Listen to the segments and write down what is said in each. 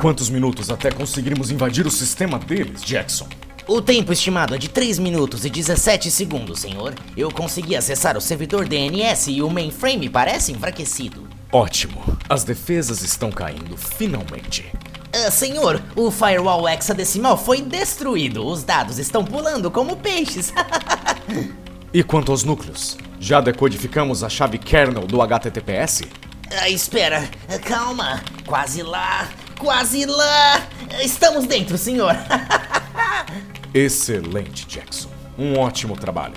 Quantos minutos até conseguirmos invadir o sistema deles, Jackson? O tempo estimado é de 3 minutos e 17 segundos, senhor. Eu consegui acessar o servidor DNS e o mainframe parece enfraquecido. Ótimo. As defesas estão caindo, finalmente. Senhor, o firewall hexadecimal foi destruído. Os dados estão pulando como peixes. E quanto aos núcleos? Já decodificamos a chave kernel do HTTPS? Espera, calma. Quase lá, quase lá. Estamos dentro, senhor. Excelente, Jackson. Um ótimo trabalho.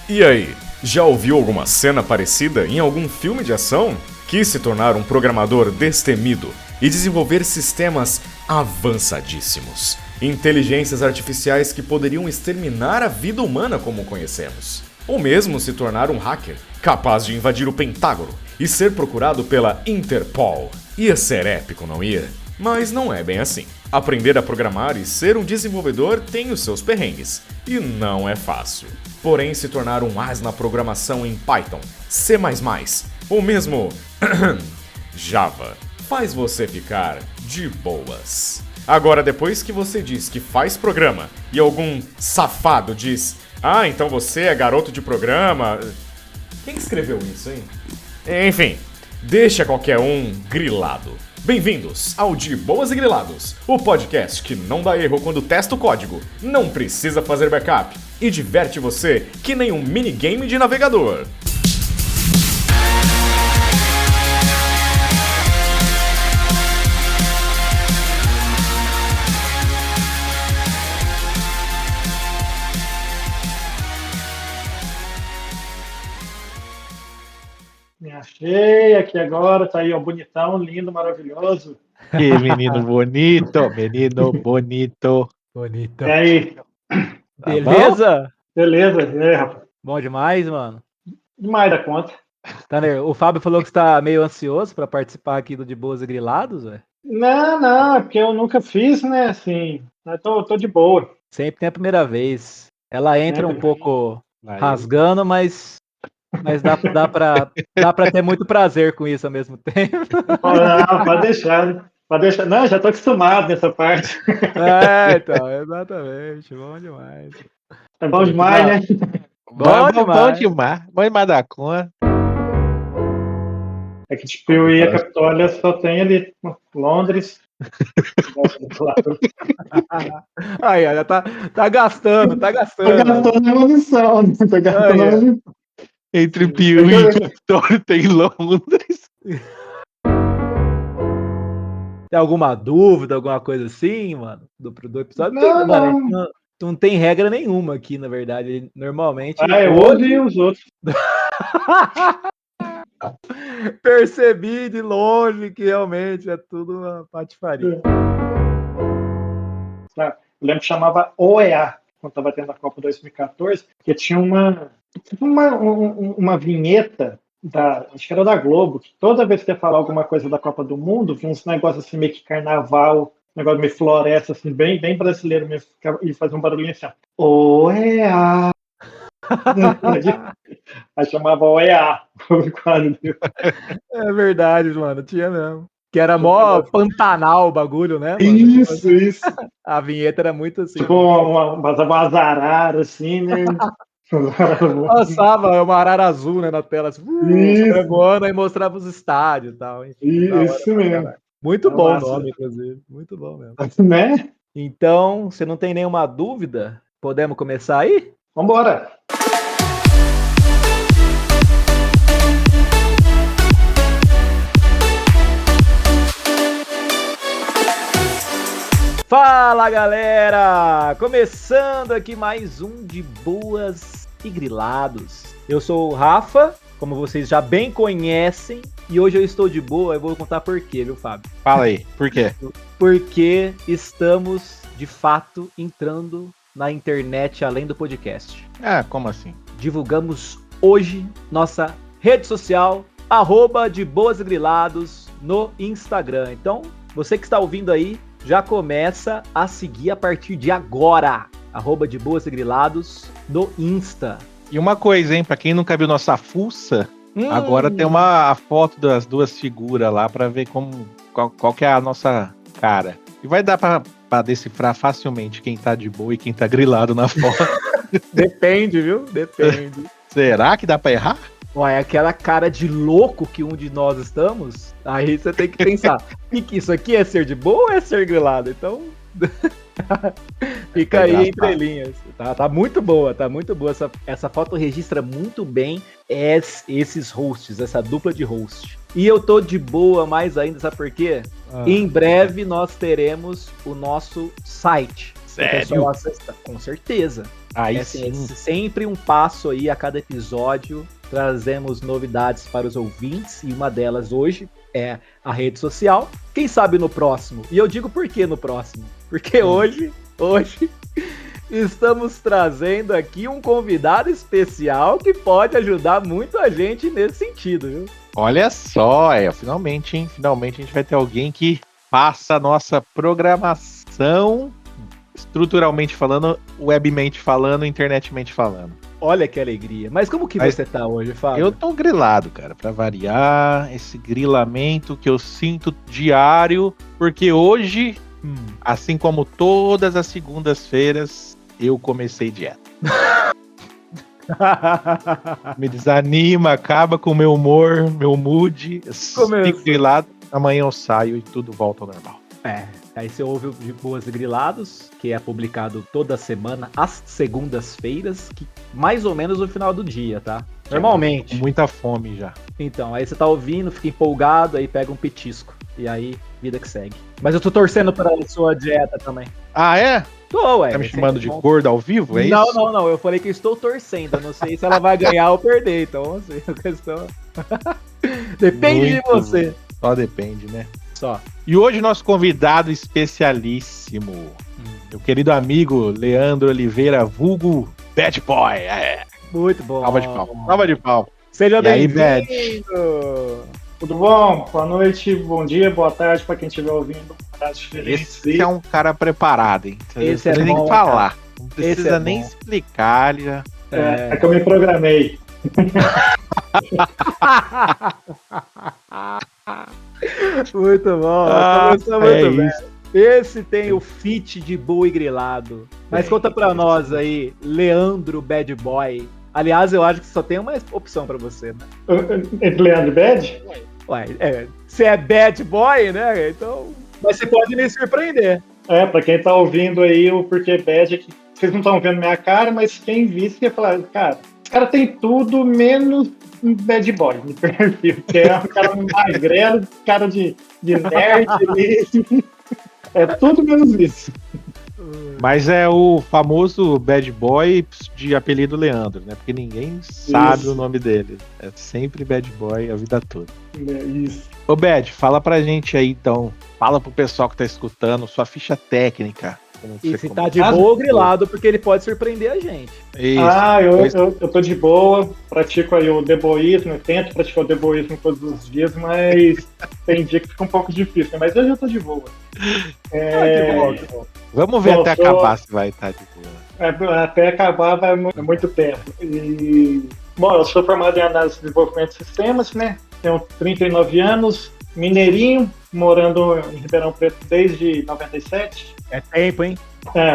E aí, já ouviu alguma cena parecida em algum filme de ação? Quis se tornar um programador destemido e desenvolver sistemas avançadíssimos. Inteligências artificiais que poderiam exterminar a vida humana como conhecemos. Ou mesmo se tornar um hacker capaz de invadir o Pentágono e ser procurado pela Interpol. Ia ser épico, não ia? Mas não é bem assim. Aprender a programar e ser um desenvolvedor tem os seus perrengues, e não é fácil. Porém, se tornar um as na programação em Python, C++, ou mesmo Java, faz você ficar de boas. Agora, depois que você diz que faz programa e algum safado diz: "Ah, então você é garoto de programa..." Quem escreveu isso, hein? Enfim, deixa qualquer um grilado. Bem-vindos ao De Boas e Grilados, o podcast que não dá erro quando testa o código, não precisa fazer backup e diverte você que nem um minigame de navegador. Me achei aqui agora, tá aí, ó, bonitão, lindo, maravilhoso. Que menino bonito, menino bonito. Bonito. E aí? Tá Beleza? Beleza? E aí, rapaz? Bom demais, mano. Demais da conta. Tanner, o Fábio falou que você tá meio ansioso pra participar aqui do De Boas e Grilados, velho. Não, é porque eu nunca fiz, né, assim, eu tô de boa. Sempre tem a primeira vez. Ela entra um pouco rasgando, mas dá pra ter muito prazer com isso ao mesmo tempo. Não, pode deixar, né? Pode deixar. Não, já tô acostumado nessa parte. Então, exatamente. Bom demais. É bom demais, né? Bom demais. Bom demais da conta. É que tipo, eu e a Capitólio só tem ali Londres. Aí, já tá gastando. Tô gastando a munição, né? Tô gastando a munição. Entre Piuí e Capitólio tem Londres. Tem alguma dúvida, alguma coisa assim, mano? Do episódio? Não, Mano, não tem regra nenhuma aqui, na verdade. Normalmente. Hoje e os outros. Percebi de longe que realmente é tudo uma patifaria. Eu lembro que chamava OEA, quando estava tendo a Copa 2014, porque tinha uma vinheta, acho que era da Globo, que toda vez que ia falar alguma coisa da Copa do Mundo, vinha uns negócios assim meio que carnaval, negócio meio floresta, assim, bem brasileiro mesmo, e fazia um barulhinho assim, OEA. Aí chamava OEA. É verdade, mano, tinha mesmo. Que era mó Pantanal o bagulho, né? Mano? Isso. A vinheta era muito assim. Tipo umas araras, assim, né? Passava uma arara azul, né, na tela, assim, voando, aí mostrava os estádios e tal. Enfim, isso mesmo. Muito bom o nome, inclusive. Muito bom mesmo. Né? Então, você não tem nenhuma dúvida? Podemos começar aí? Vambora! Fala, galera! Começando aqui mais um De Boas e Grilados. Eu sou o Rafa, como vocês já bem conhecem, e hoje eu estou de boa, eu vou contar por quê, viu, Fábio? Fala aí, por quê? Porque estamos, de fato, entrando na internet além do podcast. Como assim? Divulgamos hoje nossa rede social, @De Boas e Grilados, no Instagram. Então, você que está ouvindo aí, já começa a seguir a partir de agora. @De Boas e Grilados no Insta. E uma coisa, hein? Pra quem nunca viu nossa fuça, Agora tem a foto das duas figuras lá pra ver qual que é a nossa cara. E vai dar pra decifrar facilmente quem tá de boa e quem tá grilado na foto. Depende, viu? Depende. Será que dá pra errar? Ué, aquela cara de louco que um de nós estamos, aí você tem que pensar, que isso aqui é ser de boa ou é ser grilado? Então, fica aí entre linhas. Tá muito boa, essa foto registra muito bem esses hosts, essa dupla de host. E eu tô de boa mais ainda, sabe por quê? Em breve nós teremos o nosso site. Sério? Com certeza. Aí assim, sim. Sempre um passo aí a cada episódio. Trazemos novidades para os ouvintes e uma delas hoje é a rede social. Quem sabe no próximo? E eu digo por que no próximo? Porque hoje estamos trazendo aqui um convidado especial que pode ajudar muito a gente nesse sentido, viu? Olha só, finalmente, hein? Finalmente a gente vai ter alguém que faça a nossa programação estruturalmente falando, webmente falando, internetmente falando. Olha que alegria. Mas como que você tá hoje, Fábio? Eu tô grilado, cara, pra variar esse grilamento que eu sinto diário, porque hoje, assim como todas as segundas-feiras, eu comecei dieta. Me desanima, acaba com o meu humor, meu mood, fico grilado, amanhã eu saio e tudo volta ao normal. Aí você ouve o De Boas e Grilados, que é publicado toda semana, às segundas-feiras, que mais ou menos no final do dia, tá? Normalmente. Com muita fome já. Então, aí você tá ouvindo, fica empolgado, aí pega um petisco. E aí, vida que segue. Mas eu tô torcendo pra sua dieta também. Ah, é? Tô, ué. Tá me chamando de gordo ao vivo, é isso? Não. Eu falei que eu estou torcendo. Eu não sei se ela vai ganhar ou perder. Então, assim, a questão... Depende de você. Só depende, né? Só. E hoje nosso convidado especialíssimo, meu querido amigo Leandro Oliveira, vulgo Bad Boy. Muito bom. Salva de pau. Seja bem-vindo. Tudo bom? Boa noite, bom dia, boa tarde para quem estiver ouvindo. Esse é um cara preparado, hein? Esse Você nem falar. Não precisa nem bom. explicar. Já... É que eu me programei. Muito bom. Começou muito bem. Esse tem o feat de Boa e Grilado. Mas conta pra nós aí, Leandro Bad Boy. Aliás, eu acho que só tem uma opção pra você, né? Entre Leandro e Bad? Ué, você é Bad Boy, né? Então. Mas você pode me surpreender. Pra quem tá ouvindo aí, o porquê Bad é que vocês não estão vendo minha cara, mas quem visse ia falar, cara, esse cara tem tudo menos um bad boy no perfil, que é um cara magrelo, cara de nerd ali. É tudo menos isso. Mas é o famoso bad boy de apelido Leandro, né? Porque ninguém sabe o nome dele. É sempre bad boy a vida toda. É isso. Ô Bad, fala pra gente aí então. Fala pro pessoal que tá escutando sua ficha técnica. E se tá de boa ou grilado, porque ele pode surpreender a gente. Isso. Eu tô de boa, pratico aí o deboísmo, eu tento praticar o deboísmo todos os dias, mas tem dia que fica um pouco difícil, né? Mas eu já tô de boa. Que bom. Vamos ver até acabar se vai estar de boa. Até acabar vai muito tempo. Bom, eu sou formado em análise de desenvolvimento de sistemas, né? Tenho 39 anos, mineirinho, morando em Ribeirão Preto desde 97. É tempo, hein?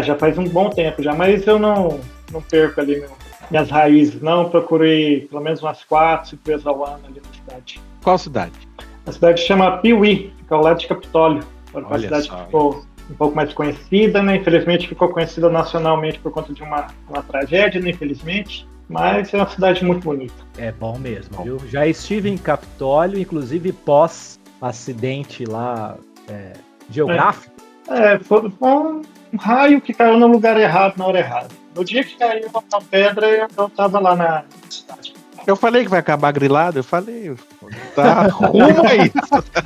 Já faz um bom tempo já, mas eu não perco ali minhas raízes, não. Procuro ir pelo menos umas 4, 5 vezes ao ano ali na cidade. Qual cidade? A cidade chama Piuí, fica ao lado de Capitólio. Uma cidade que ficou um pouco mais conhecida, né? Infelizmente ficou conhecida nacionalmente por conta de uma tragédia, né? Infelizmente. Mas é uma cidade muito bonita. É bom mesmo, viu? Já estive em Capitólio, inclusive pós-acidente lá geográfico. Foi um raio que caiu no lugar errado, na hora errada. No dia que caiu uma pedra, eu tava lá na cidade. Eu falei que vai acabar grilado, eu falei. Tá rumo a isso.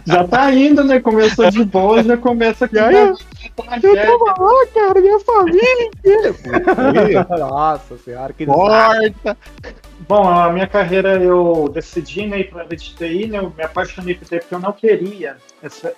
Já tá indo, né? Começou de boa, já começa com eu tava lá, cara, minha família inteira. Nossa senhora, que morta. Bom, a minha carreira eu decidi, né, ir para a área de TI, né, eu me apaixonei por TI porque eu não queria,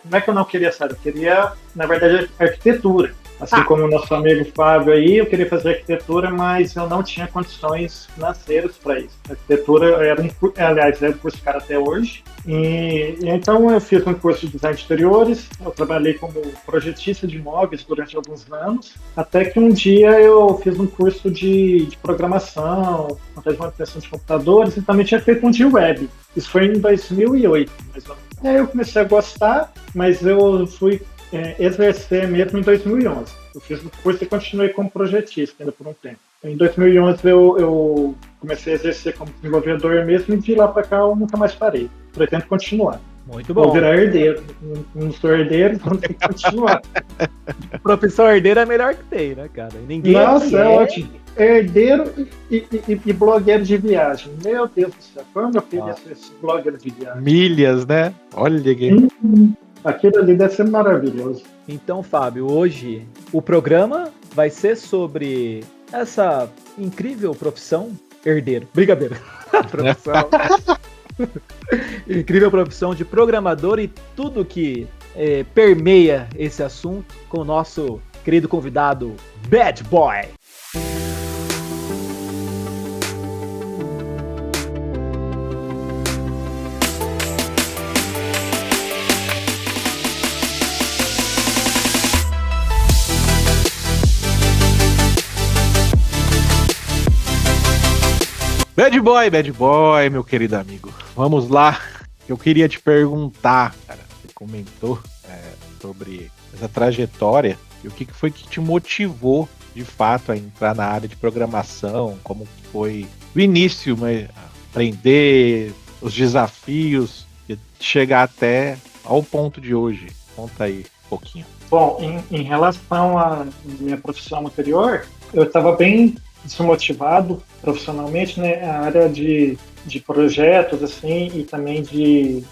não é que eu não queria, sabe, eu queria, na verdade, arquitetura. Assim como o nosso amigo Fábio aí, eu queria fazer arquitetura, mas eu não tinha condições financeiras para isso. A arquitetura era é um curso caro até hoje. E então eu fiz um curso de design de interiores, eu trabalhei como projetista de imóveis durante alguns anos, até que um dia eu fiz um curso de programação, de manutenção de computadores, e também tinha feito um de web. Isso foi em 2008, mais ou menos. E aí eu comecei a gostar, mas eu fui exercer mesmo em 2011. Eu fiz o curso e continuei como projetista ainda por um tempo. Em 2011 eu comecei a exercer como desenvolvedor mesmo e de lá para cá eu nunca mais parei. Pretendo continuar. Muito bom. Vou virar herdeiro. Não sou herdeiro, então tem que continuar. Profissão herdeiro é a melhor que tem, né, cara? Ninguém Nossa, é ótimo. Herdeiro e blogueiro de viagem. Meu Deus do céu, como eu queria ser esse blogueiro de viagem. Milhas, né? Olha que... Aquilo ali deve ser maravilhoso. Então, Fábio, hoje o programa vai ser sobre essa incrível profissão herdeiro. Brincadeira. Profissão. Incrível profissão de programador e tudo que permeia esse assunto com o nosso querido convidado Bad Boy. Bad Boy, meu querido amigo. Vamos lá. Eu queria te perguntar, cara, você comentou sobre essa trajetória e o que foi que te motivou, de fato, a entrar na área de programação, como foi o início, aprender os desafios e chegar até ao ponto de hoje. Conta aí um pouquinho. Bom, em relação à minha profissão anterior, eu estava bem desmotivado profissionalmente, né? A área de projetos, assim, e também de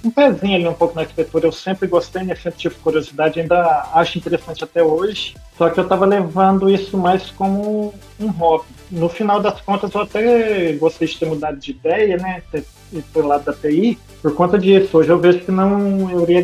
um pezinho ali um pouco na arquitetura, eu sempre gostei, né? Sempre tive curiosidade, ainda acho interessante até hoje, só que eu estava levando isso mais como um hobby. No final das contas, eu até gostei de ter mudado de ideia, né? Ir pro lado da TI, por conta disso. Hoje eu vejo que não eu iria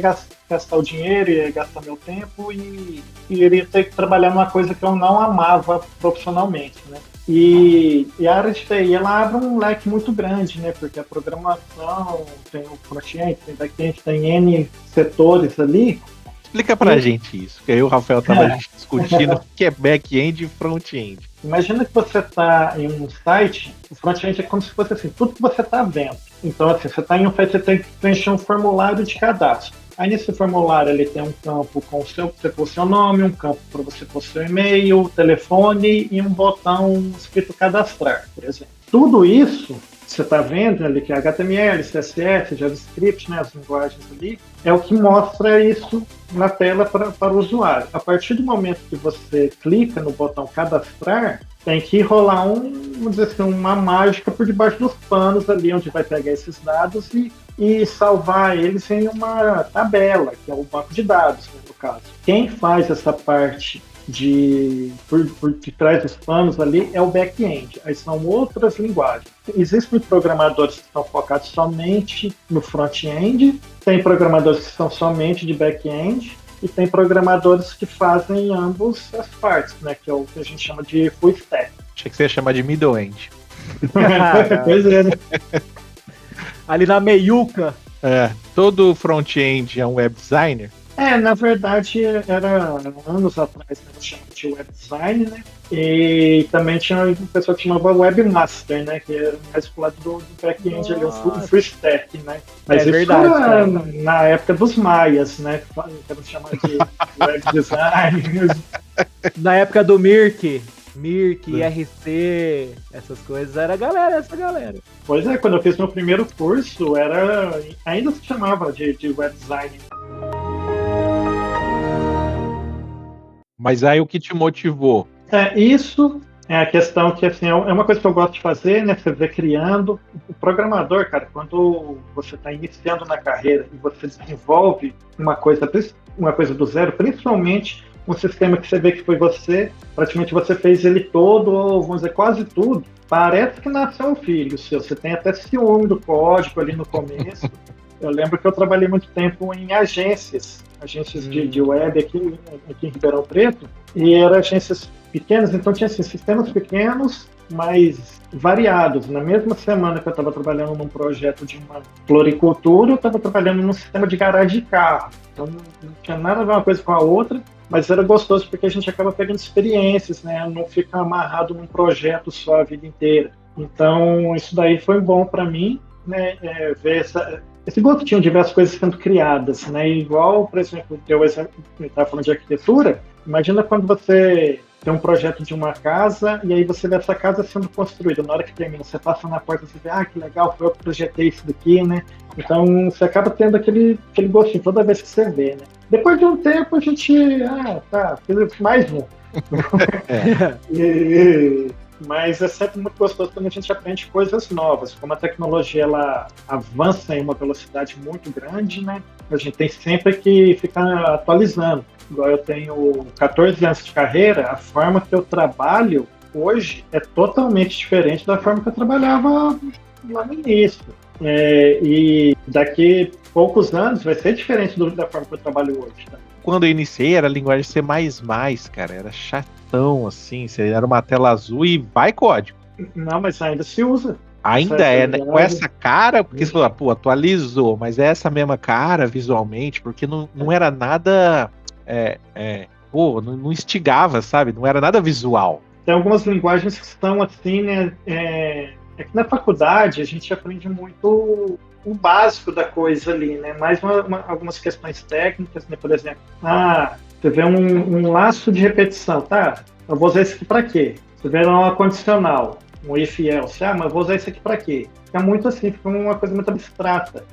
gastar o dinheiro, ia gastar meu tempo e iria ter que trabalhar numa coisa que eu não amava profissionalmente, né? E a área de TI, ela abre um leque muito grande, né? Porque a programação, tem o front-end, tem back-end, tem N setores ali. Explica pra gente isso, que aí o Rafael tava discutindo o que é back-end e front-end. Imagina que você está em um site, o front-end é como se fosse assim, tudo que você está vendo. Então, assim, você está em um site, você tem que preencher um formulário de cadastro. Aí nesse formulário ele tem um campo com você pôr seu nome, um campo para você pôr seu e-mail, telefone e um botão escrito cadastrar, por exemplo. Tudo isso você está vendo ali que é HTML, CSS, JavaScript, né, as linguagens ali, é o que mostra isso na tela para o usuário. A partir do momento que você clica no botão cadastrar, tem que rolar vamos dizer assim, uma mágica por debaixo dos panos ali, onde vai pegar esses dados e salvar eles em uma tabela, que é o banco de dados, né, no caso. Quem faz essa parte por trás dos panos ali é o back-end. Aí são outras linguagens. Existem programadores que estão focados somente no front-end, tem programadores que são somente de back-end, e tem programadores que fazem ambas as partes, né? Que é o que a gente chama de full stack. Achei que você ia chamar de middle-end. Pois é, né? Ali na meiuca. Todo front-end é um web designer? Na verdade, era anos atrás, né, tinha web design, né? E também tinha uma pessoa que chamava webmaster, né? Que era mais pro lado do back-end, ali, o full stack, né? Mas isso verdade, era na época dos maias, né? Que eram chamados de web design. Na época do Mirk, IRC, essas coisas, era essa galera. Pois é, quando eu fiz meu primeiro curso, ainda se chamava de web design. Mas aí o que te motivou? Isso é a questão que, assim, é uma coisa que eu gosto de fazer, né? Você vê criando. O programador, cara, quando você está iniciando na carreira e você desenvolve uma coisa do zero, principalmente um sistema que você vê que foi praticamente você fez ele todo, ou vamos dizer, quase tudo, parece que nasceu um filho seu. Você tem até ciúme do código ali no começo. Eu lembro que eu trabalhei muito tempo em agências de web aqui em Ribeirão Preto, e eram agências pequenas, então tinha assim, sistemas pequenos, mas variados. Na mesma semana que eu estava trabalhando num projeto de uma floricultura, eu estava trabalhando num sistema de garagem de carro. Então não tinha nada a ver uma coisa com a outra, mas era gostoso porque a gente acaba pegando experiências, né? Não fica amarrado num projeto só a vida inteira. Então isso daí foi bom para mim, né? Ver esse gostinho de ver as coisas sendo criadas, né? Igual, por exemplo, eu estava falando de arquitetura, imagina quando você tem um projeto de uma casa e aí você vê essa casa sendo construída. Na hora que termina, você passa na porta e você vê, que legal, foi eu que projetei isso daqui, né? Então você acaba tendo aquele gostinho toda vez que você vê, né? Depois de um tempo a gente, fiz mais um. Mas é sempre muito gostoso quando a gente aprende coisas novas. Como a tecnologia ela avança em uma velocidade muito grande, né? A gente tem sempre que ficar atualizando. Igual eu tenho 14 anos de carreira, a forma que eu trabalho hoje é totalmente diferente da forma que eu trabalhava lá no início. E daqui poucos anos vai ser diferente da forma que eu trabalho hoje. Tá? Quando eu iniciei era a linguagem C++, cara, era chatão, assim, era uma tela azul e vai código. Não, mas ainda se usa. Ainda né? Com essa cara, porque você falou, pô, atualizou, mas é essa mesma cara visualmente, porque não era nada, não instigava, sabe? Não era nada visual. Tem algumas linguagens que estão assim, né? É que na faculdade a gente aprende muito o básico da coisa ali, né? Mais algumas questões técnicas, né? Por exemplo, você vê um laço de repetição, tá? Eu vou usar isso aqui para quê? Você vê um condicional, um if else, mas eu vou usar isso aqui para quê? Fica muito assim, fica uma coisa muito abstrata.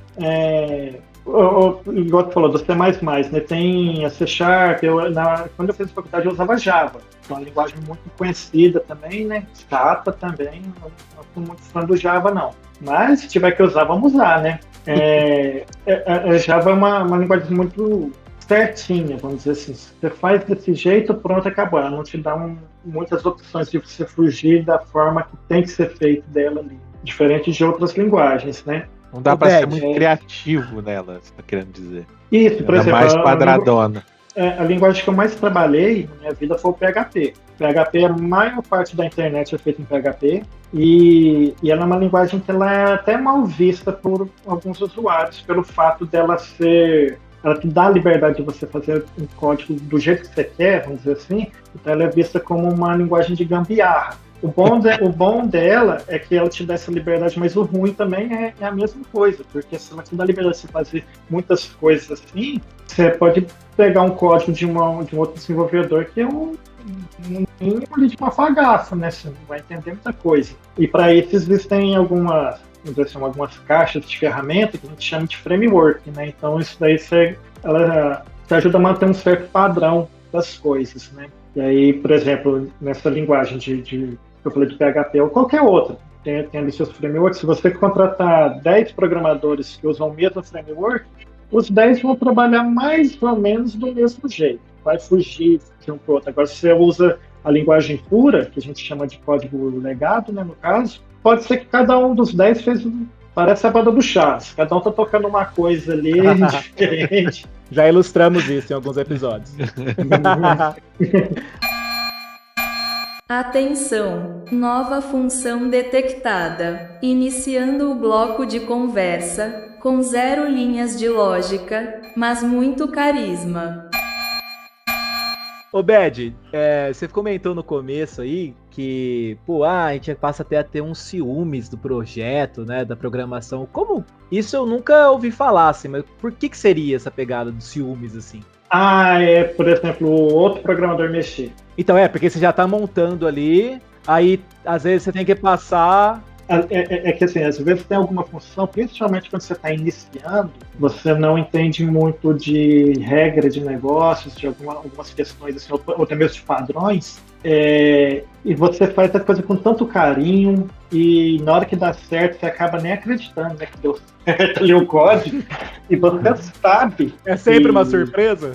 Igual tu falou, do C++, né? Tem a C#, quando eu fiz faculdade eu usava Java, que é uma linguagem muito conhecida também, né? Scapa também, não sou muito fã do Java não, mas se tiver que usar, vamos usar, né? Java é uma linguagem muito certinha, vamos dizer assim, você faz desse jeito, pronto, acabou, ela não te dá muitas opções de você fugir da forma que tem que ser feito dela ali, diferente de outras linguagens, né? Não dá para ser muito criativo nela, você tá querendo dizer. Isso, por exemplo, mais quadradona. A linguagem que eu mais trabalhei na minha vida foi o PHP. PHP, a maior parte da internet é feita em PHP e ela é uma linguagem que ela é até mal vista por alguns usuários pelo fato dela ser... Ela te dá a liberdade de você fazer um código do jeito que você quer, vamos dizer assim, então ela é vista como uma linguagem de gambiarra. O bom dela é que ela te dá essa liberdade, mas o ruim também é a mesma coisa, porque se ela te dá a liberdade de você fazer muitas coisas assim, você pode pegar um código de um outro desenvolvedor que é um mínimo de uma fagaça, né? Você não vai entender muita coisa. E para isso existem algumas caixas de ferramenta que a gente chama de framework, né? Então isso daí ela te ajuda a manter um certo padrão das coisas, né? E aí, por exemplo, nessa linguagem que eu falei de PHP ou qualquer outra, tem ali seus frameworks. Se você contratar 10 programadores que usam o mesmo framework, os 10 vão trabalhar mais ou menos do mesmo jeito. Vai fugir de um para o outro. Agora, se você usa a linguagem pura, que a gente chama de código legado, né, no caso, pode ser que cada um dos 10 parece a banda do Chaves. Cada um tá tocando uma coisa ali diferente. Já ilustramos isso em alguns episódios. Atenção! Nova função detectada. Iniciando o bloco de conversa, com 0 linhas de lógica, mas muito carisma. Ô Bad, você comentou no começo aí que, a gente passa até a ter uns ciúmes do projeto, né, da programação. Como? Isso eu nunca ouvi falar, assim, mas por que seria essa pegada dos ciúmes, assim? Por exemplo, o outro programador mexer. Então, porque você já tá montando ali, aí às vezes você tem que passar... que assim, às vezes tem alguma função, principalmente quando você está iniciando, você não entende muito de regra de negócios, de algumas questões, assim, ou até mesmo de padrões, e você faz a coisa com tanto carinho, e na hora que dá certo, você acaba nem acreditando, né, que deu certo ali o código, e você sabe... É sempre uma surpresa?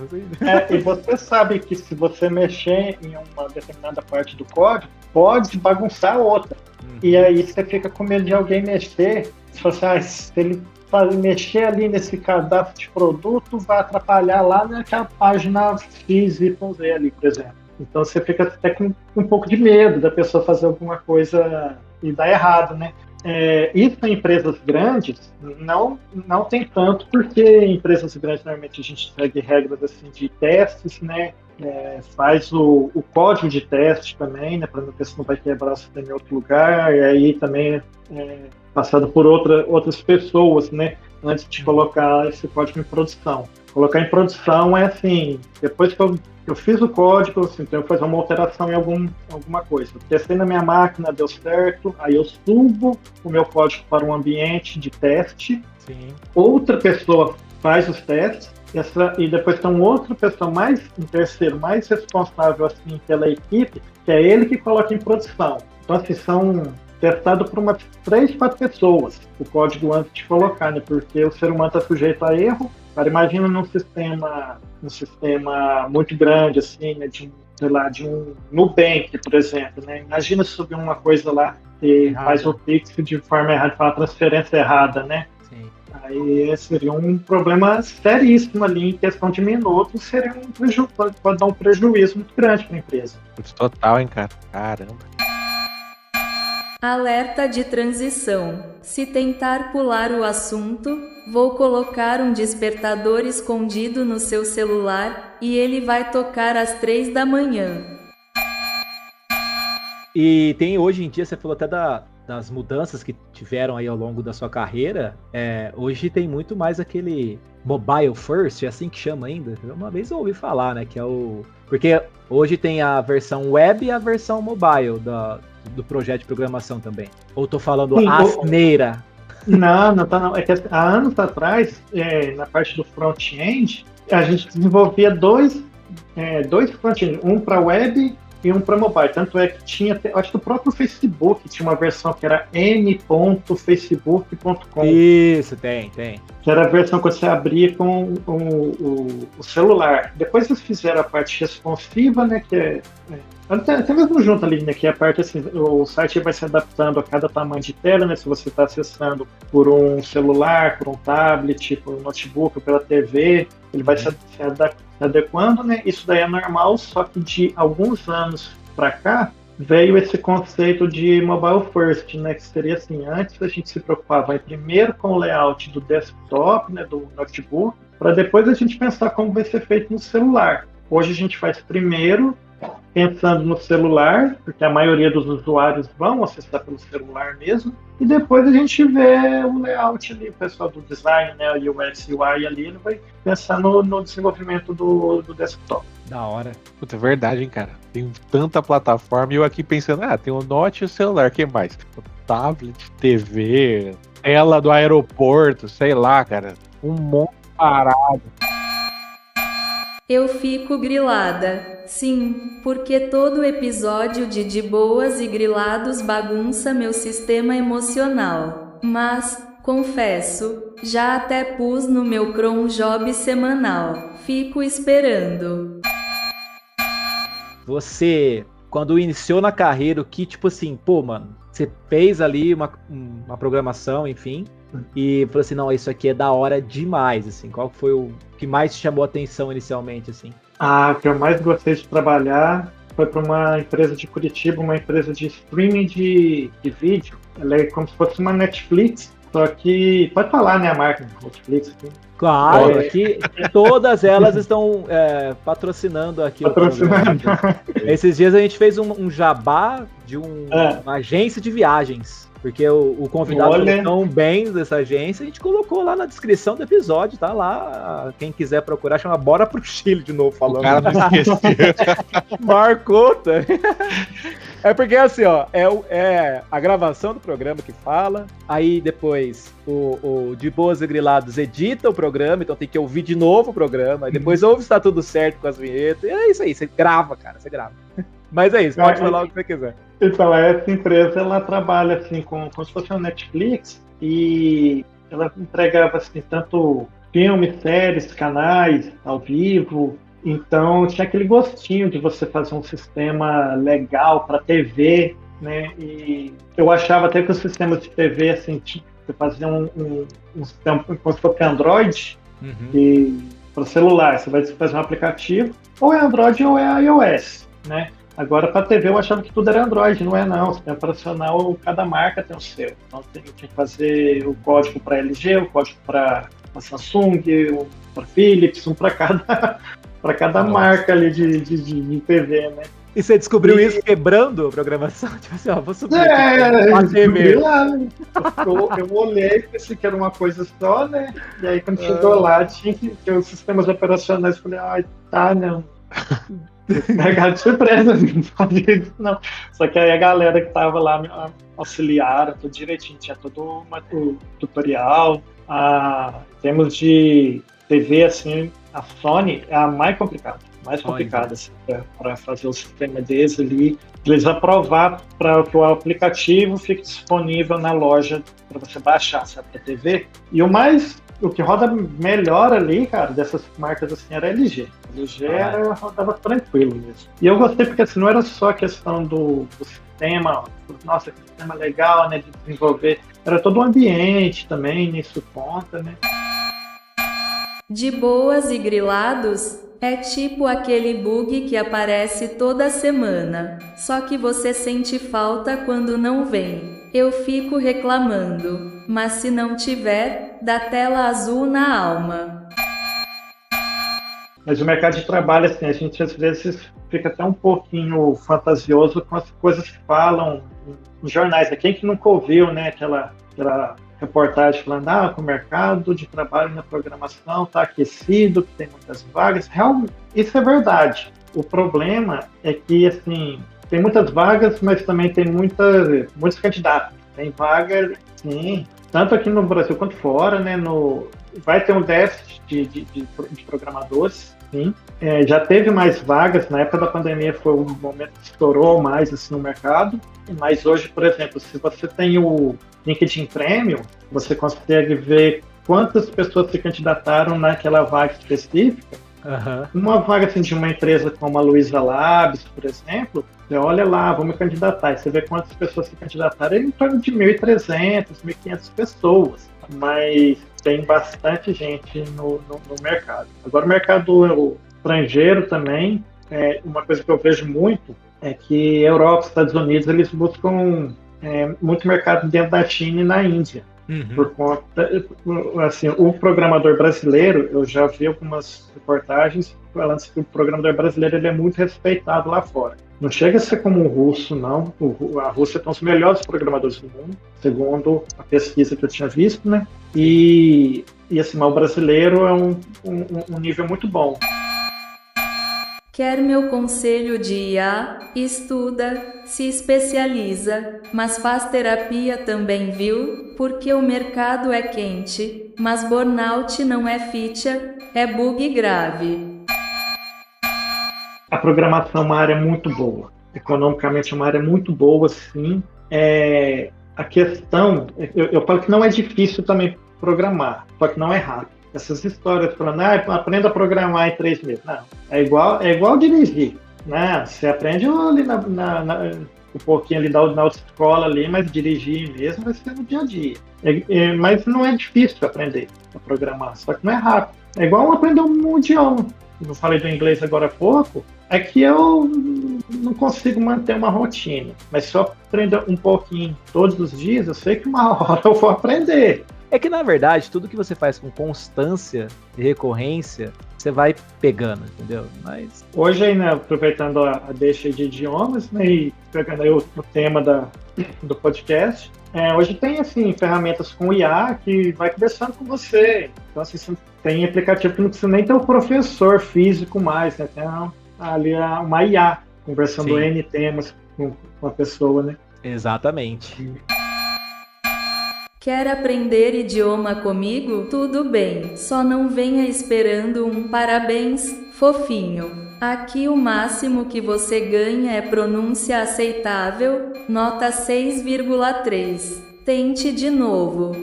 E você sabe que se você mexer em uma determinada parte do código, pode bagunçar outra. E aí você fica com medo de alguém mexer, você fala assim, se ele mexer ali nesse cadastro de produto vai atrapalhar lá naquela página X, Y, Z ali, por exemplo. Então você fica até com um pouco de medo da pessoa fazer alguma coisa e dar errado, né? Isso em empresas grandes não tem tanto, porque em empresas grandes normalmente a gente segue regras assim, de testes, né? Faz o código de teste também, né? Para ver se não vai quebrar o sistema em outro lugar, e aí também passado por outras pessoas, né? Antes de colocar esse código em produção. Colocar em produção é assim, depois que eu fiz o código, assim, então eu fazer uma alteração em alguma coisa. Eu testei na minha máquina, deu certo, aí eu subo o meu código para um ambiente de teste. Sim. Outra pessoa faz os testes, e depois tem outra pessoa, um terceiro mais responsável assim, pela equipe, que é ele que coloca em produção. Então, assim, são testados por umas 3, 4 pessoas o código antes de colocar, né? Porque o ser humano está sujeito a erro. Cara, imagina num sistema muito grande, assim, né, de um Nubank, por exemplo, né? Imagina subir uma coisa lá e faz o Pix de forma errada, faz a transferência errada, né? Sim. Aí seria um problema seríssimo ali, em questão de minutos, seria pode dar um prejuízo muito grande para a empresa. Total, hein, cara? Caramba. Alerta de transição. Se tentar pular o assunto, vou colocar um despertador escondido no seu celular e ele vai tocar às 3 da manhã. E tem hoje em dia, você falou até das mudanças que tiveram aí ao longo da sua carreira. Hoje tem muito mais aquele mobile first, é assim que chama ainda? Uma vez eu ouvi falar, né? Que é porque hoje tem a versão web e a versão mobile do projeto de programação também. Ou tô falando asneira? Não tá não. É que há anos atrás, na parte do front-end, a gente desenvolvia dois front-end, um para web e um para mobile. Tanto é que tinha, acho que o próprio Facebook tinha uma versão que era m.facebook.com. Isso, tem. Que era a versão que você abria com o celular. Depois eles fizeram a parte responsiva, né, que até mesmo junto ali, né, que é a parte assim, o site vai se adaptando a cada tamanho de tela, né, se você está acessando por um celular, por um tablet, por um notebook, pela TV, ele vai se adequando, né, isso daí é normal, só que de alguns anos para cá, veio esse conceito de mobile first, né, que seria assim, antes a gente se preocupava primeiro com o layout do desktop, né, do notebook, para depois a gente pensar como vai ser feito no celular. Hoje a gente faz primeiro pensando no celular, porque a maioria dos usuários vão acessar pelo celular mesmo, e depois a gente vê o layout ali, o pessoal do design, né, o UX, UI ali, ele vai pensar no desenvolvimento do desktop. Da hora. Puta, é verdade, hein, cara. Tem tanta plataforma e eu aqui pensando, tem o Note e o celular, o que mais? O tablet, TV, tela do aeroporto, sei lá, cara. Um monte de parado. Eu fico grilada. Sim, porque todo episódio de Boas e Grilados bagunça meu sistema emocional. Mas, confesso, já até pus no meu cron job semanal. Fico esperando. Você, quando iniciou na carreira, o que, tipo assim, pô, mano, você fez ali uma programação, enfim, e falou assim, não, isso aqui é da hora demais, assim, qual foi o que mais te chamou a atenção inicialmente, assim? O que eu mais gostei de trabalhar foi para uma empresa de Curitiba, uma empresa de streaming de vídeo. Ela é como se fosse uma Netflix, só que, pode falar, né, a marca Netflix aqui. Claro, aqui todas elas estão patrocinando aqui. Patrocinando. Esses dias a gente fez um jabá de uma agência de viagens. Porque o convidado falou tão bem dessa agência, a gente colocou lá na descrição do episódio, tá lá. Quem quiser procurar, chama Bora pro Chile de novo falando. O cara não esqueceu. Marcou, tá? É porque assim, ó, é a gravação do programa que fala, aí depois o De Boas e Grilados edita o programa, então tem que ouvir de novo o programa, aí depois ouve se tá tudo certo com as vinhetas, e é isso aí, você grava, cara, você grava. Mas é isso, pode falar o que você quiser. Então, essa empresa, ela trabalha assim, como se fosse uma Netflix, e ela entregava assim, tanto filmes, séries, canais, ao vivo. Então, tinha aquele gostinho de você fazer um sistema legal para TV, né? E eu achava até que os sistemas de TV, assim, Você fazia um sistema como se fosse Android, e para o celular, você vai fazer um aplicativo, ou é Android ou é iOS, né? Agora, para TV, eu achava que tudo era Android, não é não. O sistema operacional, cada marca tem o seu. Então, tinha que fazer o código para LG, o código para Samsung, um para Philips, um para cada marca ali de TV, né? E você descobriu isso quebrando a programação? Tipo assim, ó, vou subir descobri lá, né? Eu olhei e pensei que era uma coisa só, né? E aí, quando chegou lá, tinha que ter os sistemas operacionais. Eu falei, ai, tá, não. Carregado de surpresa, não fazia isso, não. Só que aí a galera que tava lá me auxiliaram, tudo direitinho, tinha todo um tutorial. Temos de TV, assim, a Sony é a mais complicada assim, para fazer o sistema deles ali. Eles aprovar para que o aplicativo fique disponível na loja para você baixar, sabe, para TV. E o que roda melhor ali, cara, dessas marcas assim, era a LG. A LG rodava tranquilo mesmo. E eu gostei porque assim, não era só a questão do sistema, nossa, que sistema legal, né, de desenvolver. Era todo o ambiente também, nisso conta, né? De boas e grilados, é tipo aquele bug que aparece toda semana, só que você sente falta quando não vem. Eu fico reclamando, mas se não tiver, dá tela azul na alma. Mas o mercado de trabalho, assim, a gente às vezes fica até um pouquinho fantasioso com as coisas que falam nos jornais. Quem que nunca ouviu, né, aquela reportagem falando que o mercado de trabalho na programação está aquecido, que tem muitas vagas. Realmente, isso é verdade. O problema é que, assim, tem muitas vagas, mas também tem muitos candidatos. Tem vaga, sim, tanto aqui no Brasil quanto fora, né? Vai ter um déficit de programadores, sim. Já teve mais vagas, na época da pandemia foi um momento que estourou mais assim, no mercado, mas hoje, por exemplo, se você tem o LinkedIn Premium, você consegue ver quantas pessoas se candidataram naquela vaga específica. Uma vaga assim, de uma empresa como a Luiza Labs, por exemplo, você olha lá, vamos candidatar, e você vê quantas pessoas se candidataram, em torno de 1.300, 1.500 pessoas, mas tem bastante gente no mercado. Agora, o mercado estrangeiro também, uma coisa que eu vejo muito é que Europa, Estados Unidos, eles buscam muito mercado dentro da China e na Índia. Por conta, assim, o programador brasileiro, eu já vi algumas reportagens falando que o programador brasileiro ele é muito respeitado lá fora. Não chega a ser como o russo, não. A Rússia tem os melhores programadores do mundo, segundo a pesquisa que eu tinha visto, né? E assim, o brasileiro é um nível muito bom. Quer meu conselho de IA? Estuda, se especializa, mas faz terapia também, viu? Porque o mercado é quente, mas burnout não é feature, é bug grave. A programação é uma área muito boa. Economicamente é uma área muito boa, sim. A questão, eu falo que não é difícil também programar, só que não é rápido. Essas histórias falando, aprenda a programar em 3 meses. Não, é igual dirigir, né? Você aprende ali um pouquinho ali da autoescola ali, mas dirigir mesmo vai ser no dia a dia. Mas não é difícil aprender a programar, só que não é rápido. É igual aprender um idioma. Eu falei do inglês agora há pouco, é que eu não consigo manter uma rotina, mas se eu aprender um pouquinho todos os dias, eu sei que uma hora eu vou aprender. É que, na verdade, tudo que você faz com constância e recorrência, você vai pegando, entendeu? Mas hoje, aí, né, aproveitando a deixa de idiomas, né, e pegando aí o tema do podcast, hoje tem, assim, ferramentas com IA que vai conversando com você. Então, assim, tem aplicativo que não precisa nem ter o professor físico mais, né? Tem ali uma IA conversando N temas com a pessoa, né? Exatamente. Quer aprender idioma comigo? Tudo bem, só não venha esperando um parabéns, fofinho. Aqui o máximo que você ganha é pronúncia aceitável, nota 6,3. Tente de novo.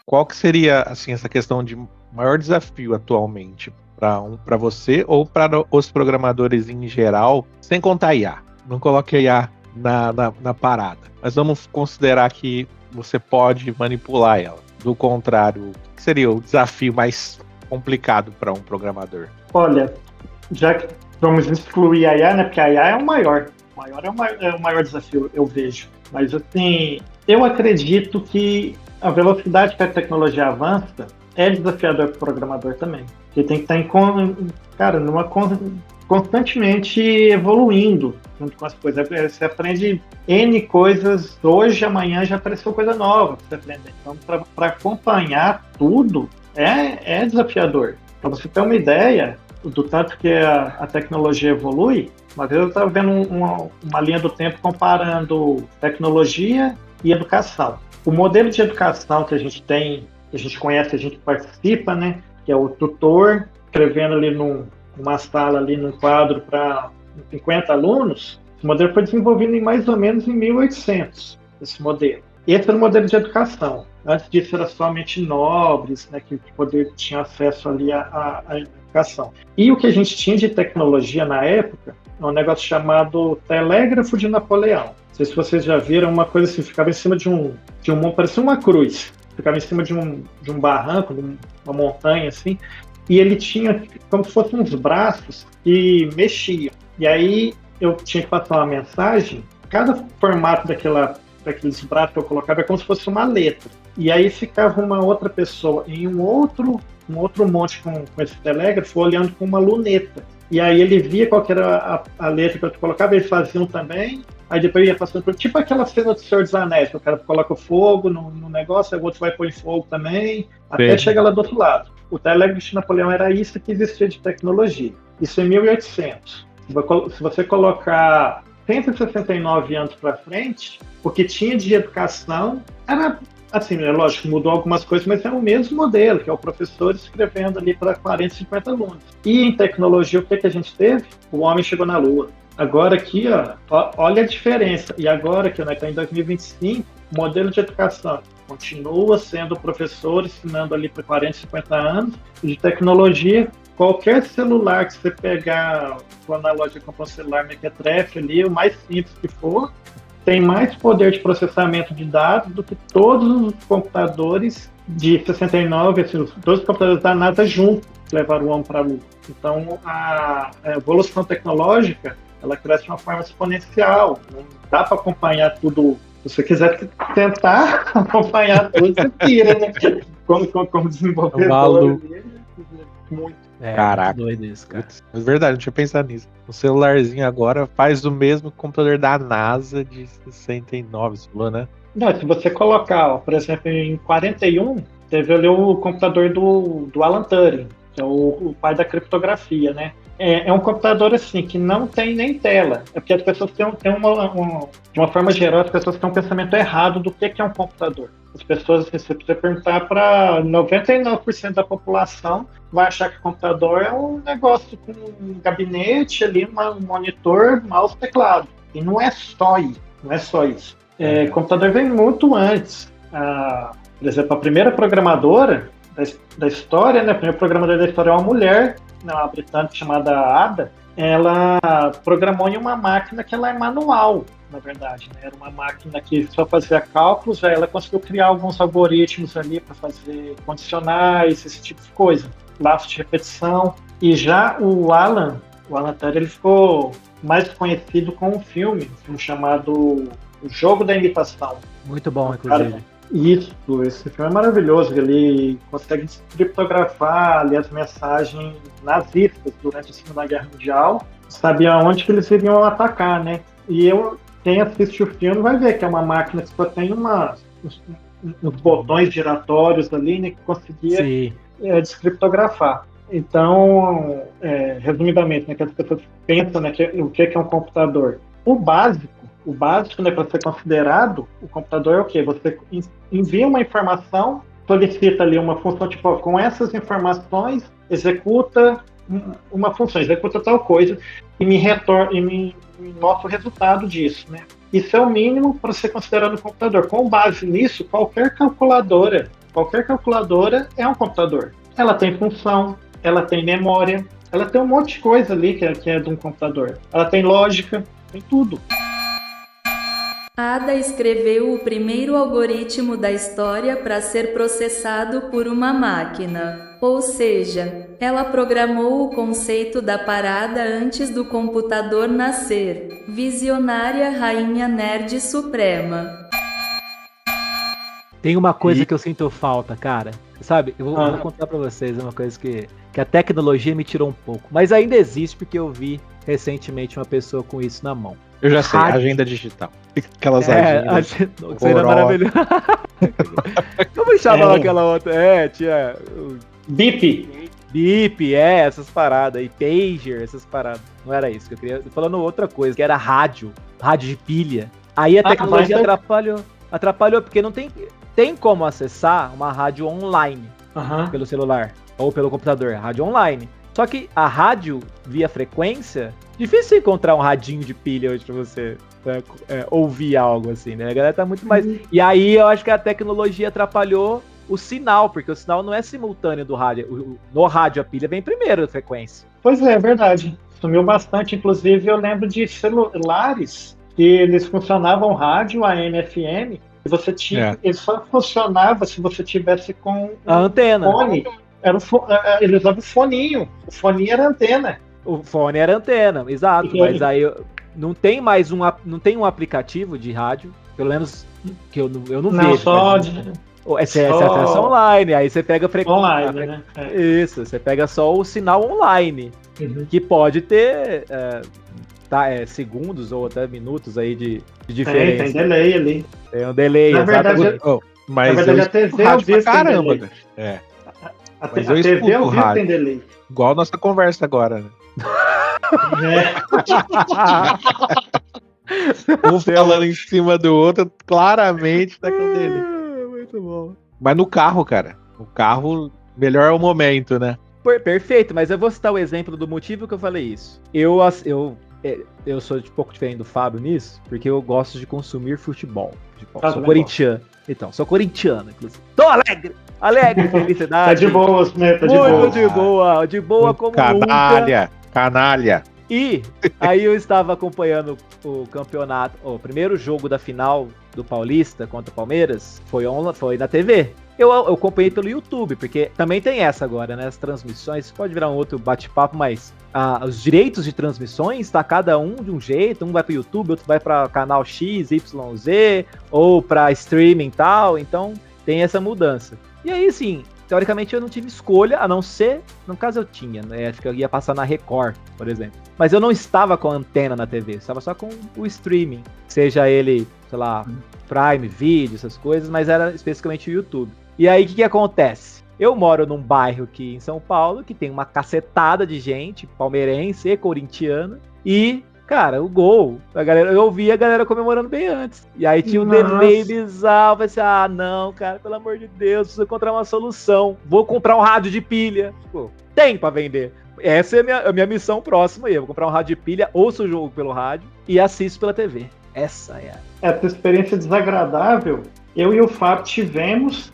Qual que seria, assim, essa questão de maior desafio atualmente para você ou para os programadores em geral, sem contar IA? Não coloque a IA na parada. Mas vamos considerar que você pode manipular ela. Do contrário, o que seria o desafio mais complicado para um programador? Olha, já que vamos excluir a IA, né? Porque a IA é o maior. O maior é o maior desafio, eu vejo. Mas, assim, eu acredito que a velocidade que a tecnologia avança é desafiador para o programador também. Porque tem que estar constantemente evoluindo junto com as coisas. Você aprende N coisas hoje, amanhã já apareceu coisa nova para você aprender. Então, para acompanhar tudo, é desafiador. Para você ter uma ideia do tanto que a tecnologia evolui, uma vez eu estava vendo uma linha do tempo comparando tecnologia e educação. O modelo de educação que a gente tem, que a gente conhece, que a gente participa, né, que é o tutor escrevendo ali numa sala, ali num quadro para 50 alunos, esse modelo foi desenvolvido mais ou menos em 1800, esse modelo. Esse era o modelo de educação. Antes disso era somente nobres, né, que tinham acesso ali à educação. E o que a gente tinha de tecnologia na época é um negócio chamado telégrafo de Napoleão. Não sei se vocês já viram, uma coisa assim, ficava em cima de um parecia uma cruz, ficava em cima de um barranco, de uma montanha assim, e ele tinha como se fossem uns braços que mexiam. E aí eu tinha que passar uma mensagem, cada formato daqueles braços que eu colocava é como se fosse uma letra. E aí ficava uma outra pessoa em um outro monte com esse telégrafo olhando com uma luneta. E aí ele via qual que era a letra que eu colocava, eles faziam também, aí depois ia passando por tipo aquela cena do Senhor dos Anéis, que o cara coloca fogo no negócio, aí o outro vai pôr em fogo também, até chegar lá do outro lado. O telégrafo de Napoleão era isso que existia de tecnologia. Isso em 1800. Se você colocar 169 anos para frente, o que tinha de educação era, assim, é lógico, mudou algumas coisas, mas é o mesmo modelo, que é o professor escrevendo ali para 40, 50 alunos. E em tecnologia, o que a gente teve? O homem chegou na Lua. Agora aqui, olha a diferença. E agora que está em 2025, o modelo de educação continua sendo o professor ensinando ali para 40, 50 anos, de tecnologia. Qualquer celular que você pegar, for na loja comprar um celular mequetrefe ali, o mais simples que for, tem mais poder de processamento de dados do que todos os computadores de 69, assim, todos os computadores da NASA juntos levaram o homem para a Lua. Então, a evolução tecnológica, ela cresce de uma forma exponencial. Não dá para acompanhar tudo. Se você quiser tentar acompanhar tudo, você tira, né? Como desenvolvedor. Muito. Caraca. Doido isso, cara. É verdade, não tinha pensado nisso. O celularzinho agora faz o mesmo que o computador da NASA de 69, você falou, né? Não, se você colocar, por exemplo, em 41, teve ali o computador do Alan Turing, que é o pai da criptografia, né? É um computador assim, que não tem nem tela. É porque as pessoas têm de uma forma geral, as pessoas têm um pensamento errado do que é um computador. As pessoas, se você perguntar para 99% da população, vai achar que o computador é um negócio com um gabinete ali, um monitor, mouse, teclado. E não é só isso. Computador vem muito antes. Por exemplo, a primeira programadora da história, né? A primeira programadora da história é uma mulher, uma britânica chamada Ada. Ela programou em uma máquina que ela é manual, na verdade, né? Era uma máquina que só fazia cálculos, aí ela conseguiu criar alguns algoritmos ali para fazer condicionais, esse tipo de coisa, laços de repetição. E já o Alan Turing, ele ficou mais conhecido com um filme chamado O Jogo da Imitação. Muito bom, inclusive. Esse filme é maravilhoso, ele consegue criptografar ali as mensagens nazistas durante a Segunda Guerra Mundial, sabia onde que eles iriam atacar, né? E quem assiste o filme vai ver que é uma máquina que só tem uns botões giratórios ali, né, que conseguia descriptografar. Então, resumidamente, né, que as pessoas pensam, né, o que é um computador. O básico, né, para ser considerado, o computador é o quê? Você envia uma informação, solicita ali uma função, tipo, com essas informações, executa uma função, executa tal coisa e me mostra o resultado disso, né? Isso é o mínimo para ser considerado um computador. Com base nisso, qualquer calculadora é um computador. Ela tem função, ela tem memória, ela tem um monte de coisa ali que é de um computador. Ela tem lógica, tem tudo. Ada escreveu o primeiro algoritmo da história para ser processado por uma máquina. Ou seja, ela programou o conceito da parada antes do computador nascer. Visionária rainha nerd suprema. Tem uma coisa que eu sinto falta, cara. Sabe, eu vou contar pra vocês uma coisa que a tecnologia me tirou um pouco. Mas ainda existe porque eu vi recentemente uma pessoa com isso na mão. Eu já sei, agenda digital. Aquelas agendas. Seria maravilhoso. Como chamava aquela outra? Tinha... Bip, essas paradas. E pager, essas paradas. Não era isso que eu queria. Tô falando outra coisa, que era rádio de pilha. Aí a tecnologia atrapalhou porque não tem como acessar uma rádio online pelo celular ou pelo computador, rádio online. Só que a rádio via frequência, difícil encontrar um radinho de pilha hoje pra você ouvir algo assim, né? A galera tá muito mais... E aí eu acho que a tecnologia atrapalhou o sinal, porque o sinal não é simultâneo do rádio. No rádio a pilha vem primeiro a frequência. Pois é verdade. Sumiu bastante. Inclusive eu lembro de celulares que eles funcionavam rádio, AM, FM, e você tinha... Ele só funcionava se você tivesse com a antena. Fone. Ele usava o foninho. O foninho era antena. O fone era antena, exato. Mas aí não tem mais não tem um aplicativo de rádio, pelo menos que eu não vejo. Só Essa é acesso online, aí você pega online, né? Isso, você pega só o sinal online, que pode ter segundos ou até minutos aí de diferença. Tem delay ali. Tem um delay, na verdade, mas na verdade, a TV ao vivo caramba, tem delay. A TV ao vivo tem delay. Igual a nossa conversa agora, né? Um falando em cima do outro, claramente tá com delay. Muito bom. Mas no carro, cara. O carro, melhor é o momento, né? Perfeito, mas eu vou citar o exemplo do motivo que eu falei isso. Eu sou um pouco diferente do Fábio nisso, porque eu gosto de consumir futebol. Sou corintiano. Então, sou corintiano, inclusive. Tô alegre, felicidade. Tá de boas, né? Tá de boa como Canalha. E aí eu estava acompanhando o campeonato, o primeiro jogo da final do Paulista contra o Palmeiras, foi na TV. Eu acompanhei pelo YouTube, porque também tem essa agora, né? As transmissões, pode virar um outro bate-papo, mas os direitos de transmissões, tá cada um de um jeito, um vai pro YouTube, outro vai para canal X, YZ, ou para streaming e tal, então tem essa mudança. E aí, sim, teoricamente eu não tive escolha, a não ser, no caso eu tinha, né? Acho que eu ia passar na Record, por exemplo. Mas eu não estava com a antena na TV, eu estava só com o streaming, seja ele, sei lá, Prime Video, essas coisas, mas era especificamente o YouTube. E aí, o que acontece? Eu moro num bairro aqui em São Paulo, que tem uma cacetada de gente, palmeirense e corintiana, e, cara, o gol, eu ouvi a galera comemorando bem antes. E aí tinha um delay bizarro, eu falei assim, não, cara, pelo amor de Deus, preciso encontrar uma solução. Vou comprar um rádio de pilha. Pô, tem pra vender. Essa é a minha missão próxima aí. Eu vou comprar um rádio de pilha, ouço o jogo pelo rádio e assisto pela TV. Essa é Essa experiência desagradável, eu e o Fábio tivemos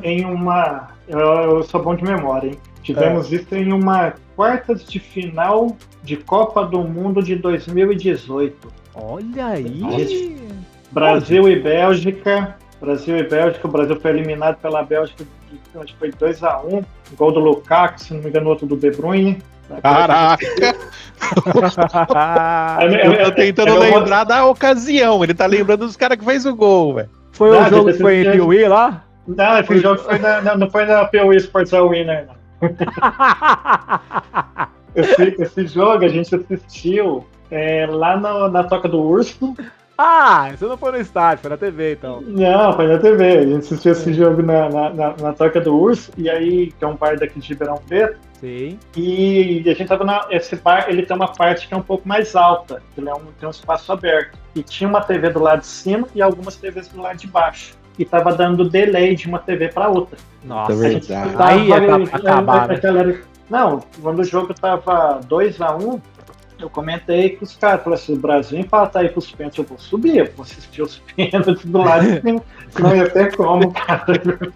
em uma... Eu sou bom de memória, hein? Tivemos isso em uma quartas de final de Copa do Mundo de 2018. Olha aí! Brasil e Bélgica. O Brasil foi eliminado pela Bélgica, acho que foi 2-1. Gol do Lukaku, se não me engano, outro do De Bruyne. Caraca! Eu tô tentando lembrar da ocasião. Ele tá lembrando dos caras que fez o gol, velho. Foi o jogo que foi em Piuí lá? Não, esse jogo não foi na Piuí Sports Winner, não. Esse jogo a gente assistiu lá na Toca do Urso. Você não foi no estádio, foi na TV então. Não, foi na TV. A gente assistiu esse jogo na Toca do Urso, e aí, que é um bar daqui de Ribeirão Preto. Sim. E a gente tava esse bar, ele tem uma parte que é um pouco mais alta, ele tem um espaço aberto. E tinha uma TV do lado de cima e algumas TVs do lado de baixo. E tava dando delay de uma TV para outra. Nossa, é verdade. Aí acabar, né? Não, quando o jogo tava 2-1, eu comentei com os caras, falei assim, o Brasil empatar aí pros pênaltis, eu vou subir, eu vou assistir os pênaltis do lado de cima, não ia ter como, cara.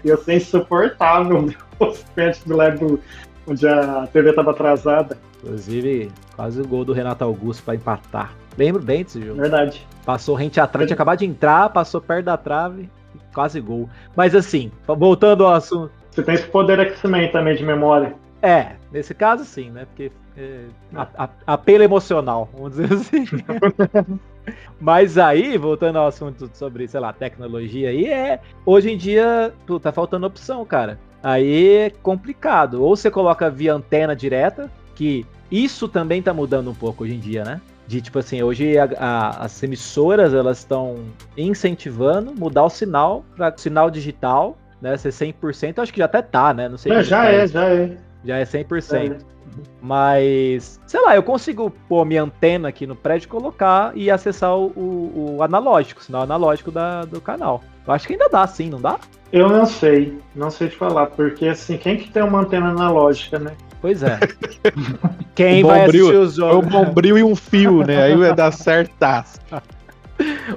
Eu sei insuportável os pênaltis do lado onde a TV estava atrasada. Inclusive, quase o gol do Renato Augusto pra empatar. Lembro bem desse jogo. Verdade. Passou rente atrás, tinha acabado de entrar, passou perto da trave, quase gol. Mas assim, voltando ao assunto. Você tem esse poder X-Men também de memória. Nesse caso sim, né? Porque apelo emocional, vamos dizer assim. Mas aí, voltando ao assunto sobre, sei lá, tecnologia aí, hoje em dia, tá faltando opção, cara. Aí é complicado. Ou você coloca via antena direta, que isso também tá mudando um pouco hoje em dia, né? De tipo assim, hoje as emissoras, elas estão incentivando mudar o sinal para sinal digital, né? Ser 100%, acho que já até tá, né? Não sei. Já é. Já é 100%. Mas, sei lá, eu consigo pôr minha antena aqui no prédio, colocar e acessar o analógico, o sinal analógico do canal. Eu acho que ainda dá, sim, não dá? Eu não sei te falar, porque assim, quem que tem uma antena analógica, né? Pois é. Quem vai assistir os jogos? Um bombril e um fio, né? Aí vai dar certaço.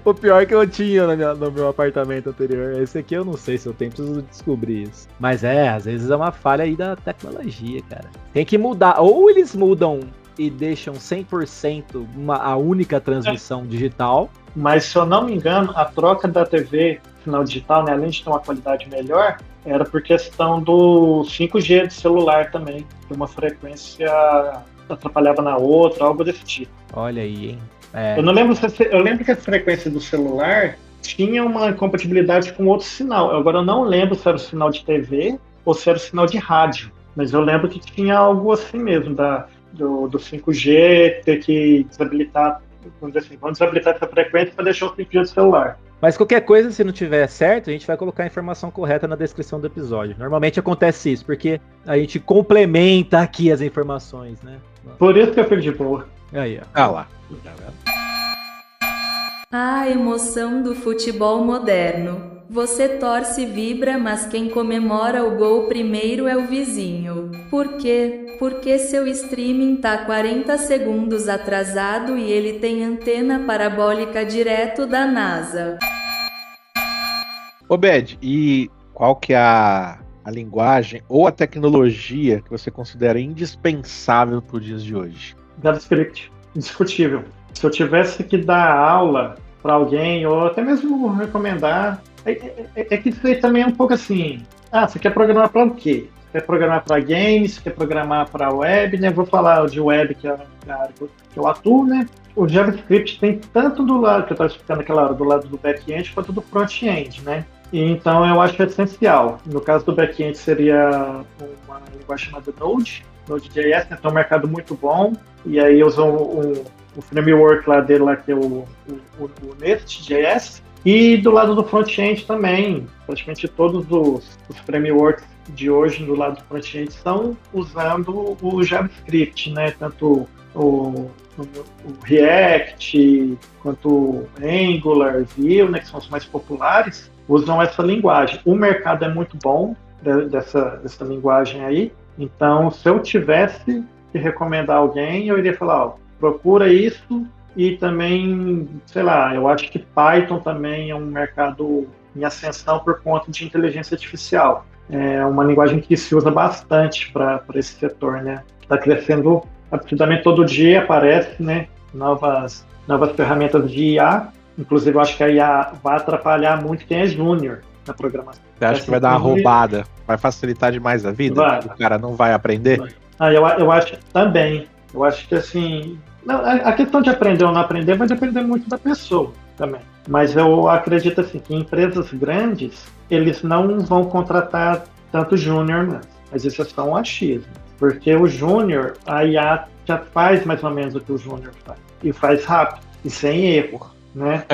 O pior que eu tinha no meu apartamento anterior. Esse aqui eu não sei se eu tenho, preciso descobrir isso. Mas às vezes é uma falha aí da tecnologia, cara. Tem que mudar. Ou eles mudam e deixam 100% a única transmissão digital. Mas se eu não me engano, a troca da TV sinal digital, né, além de ter uma qualidade melhor, era por questão do 5G de celular também. Que uma frequência atrapalhava na outra, algo desse tipo. Olha aí, hein? Eu lembro que a frequência do celular tinha uma compatibilidade com outro sinal. Agora eu não lembro se era o sinal de TV ou se era o sinal de rádio. Mas eu lembro que tinha algo assim mesmo, do 5G ter que desabilitar, vamos dizer assim, vamos desabilitar essa frequência para deixar o 5G do celular. Mas qualquer coisa, se não tiver certo, a gente vai colocar a informação correta na descrição do episódio. Normalmente acontece isso, porque a gente complementa aqui as informações, né? Por isso que eu perdi boa. Aí, ó. Ah lá. A emoção do futebol moderno. Você torce e vibra, mas quem comemora o gol primeiro é o vizinho. Por quê? Porque seu streaming tá 40 segundos atrasado e ele tem antena parabólica direto da NASA. Ô Bed, e qual que é a linguagem ou a tecnologia que você considera indispensável para os dias de hoje? JavaScript, indiscutível. Se eu tivesse que dar aula para alguém, ou até mesmo recomendar, é que isso aí também é um pouco assim, você quer programar para o quê? Você quer programar para games, você quer programar para web, né? Vou falar de web, que é a área que eu atuo, né? O JavaScript tem tanto do lado, que eu estava explicando naquela hora, do lado do back-end, quanto do front-end, né? E então eu acho essencial. No caso do back-end seria uma linguagem chamada Node.js, né? Tem um mercado muito bom, e aí usam o framework lá dele, lá, que é o Nest.js. E do lado do front-end também, praticamente todos os frameworks de hoje do lado do front-end estão usando o JavaScript, né? Tanto o React, quanto o Angular, Vue, né? Que são os mais populares, usam essa linguagem. O mercado é muito bom dessa linguagem aí, então se eu tivesse que recomendar alguém, eu iria falar, procura isso. E também, sei lá, eu acho que Python também é um mercado em ascensão por conta de inteligência artificial. É uma linguagem que se usa bastante para esse setor, né? Está crescendo absolutamente todo dia, aparece, né? Novas ferramentas de IA. Inclusive, eu acho que a IA vai atrapalhar muito quem é júnior na programação. Você acha que vai dar uma roubada? Vai facilitar demais a vida? Vai. O cara não vai aprender? Eu acho também. Eu acho que, assim... Não, a questão de aprender ou não aprender vai depender muito da pessoa também. Mas eu acredito assim, que empresas grandes, eles não vão contratar tanto júnior, mas isso é só um achismo. Porque o júnior, a IA já faz mais ou menos o que o júnior faz. E faz rápido, e sem erro, né?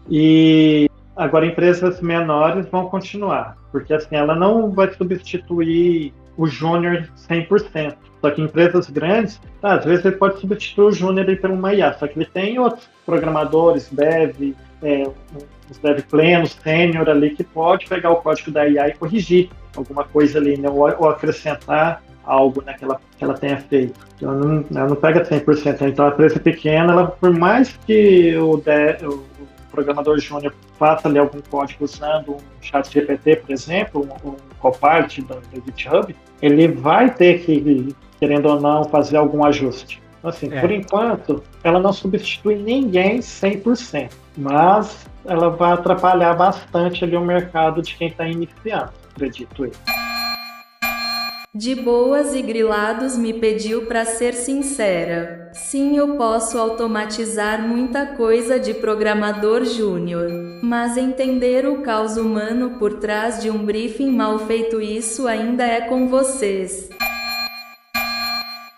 E agora empresas menores vão continuar. Porque assim, ela não vai substituir o júnior 100%. Só que em empresas grandes, às vezes ele pode substituir o júnior por uma IA, só que ele tem outros programadores, dev, os dev plenos, sênior ali, que pode pegar o código da IA e corrigir alguma coisa ali, né? Ou acrescentar algo, né, que ela tenha feito. Então, ela não pega 100%. Então a empresa pequena, ela, por mais que o programador júnior faça ali algum código usando um chat GPT, por exemplo, um Copilot do GitHub, ele vai ter que, querendo ou não, fazer algum ajuste. Então, assim, por enquanto, ela não substitui ninguém 100%, mas ela vai atrapalhar bastante ali o mercado de quem está iniciando, acredito eu. De Boas e Grilados me pediu para ser sincera. Sim, eu posso automatizar muita coisa de programador júnior, mas entender o caos humano por trás de um briefing mal feito, isso ainda é com vocês.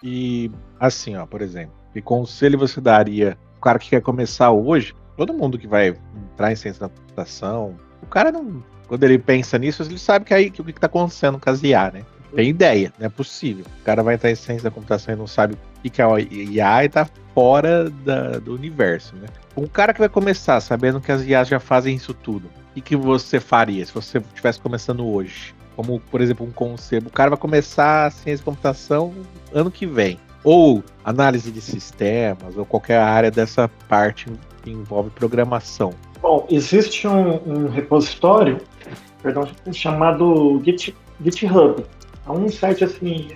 E assim, ó, por exemplo, que conselho você daria o cara que quer começar hoje? Todo mundo que vai entrar em ciência da computação, o cara não, quando ele pensa nisso, ele sabe que o que está acontecendo com as IA, né? Tem ideia, não é possível. O cara vai entrar em ciência da computação e não sabe o que é o IA e tá fora do universo, né? Um cara que vai começar sabendo que as IAs já fazem isso tudo, o que você faria se você estivesse começando hoje? Como, por exemplo, um conselho. O cara vai começar a ciência da computação ano que vem. Ou análise de sistemas, ou qualquer área dessa parte que envolve programação. Bom, existe um repositório, chamado GitHub. É um site assim,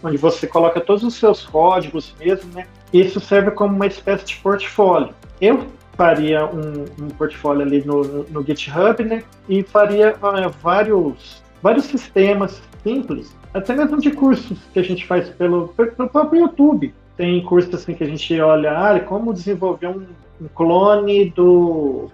onde você coloca todos os seus códigos mesmo, né? Isso serve como uma espécie de portfólio. Eu faria um portfólio ali no GitHub, né? E faria vários sistemas simples, até mesmo de cursos que a gente faz pelo próprio YouTube. Tem cursos assim que a gente olha, como desenvolver um clone do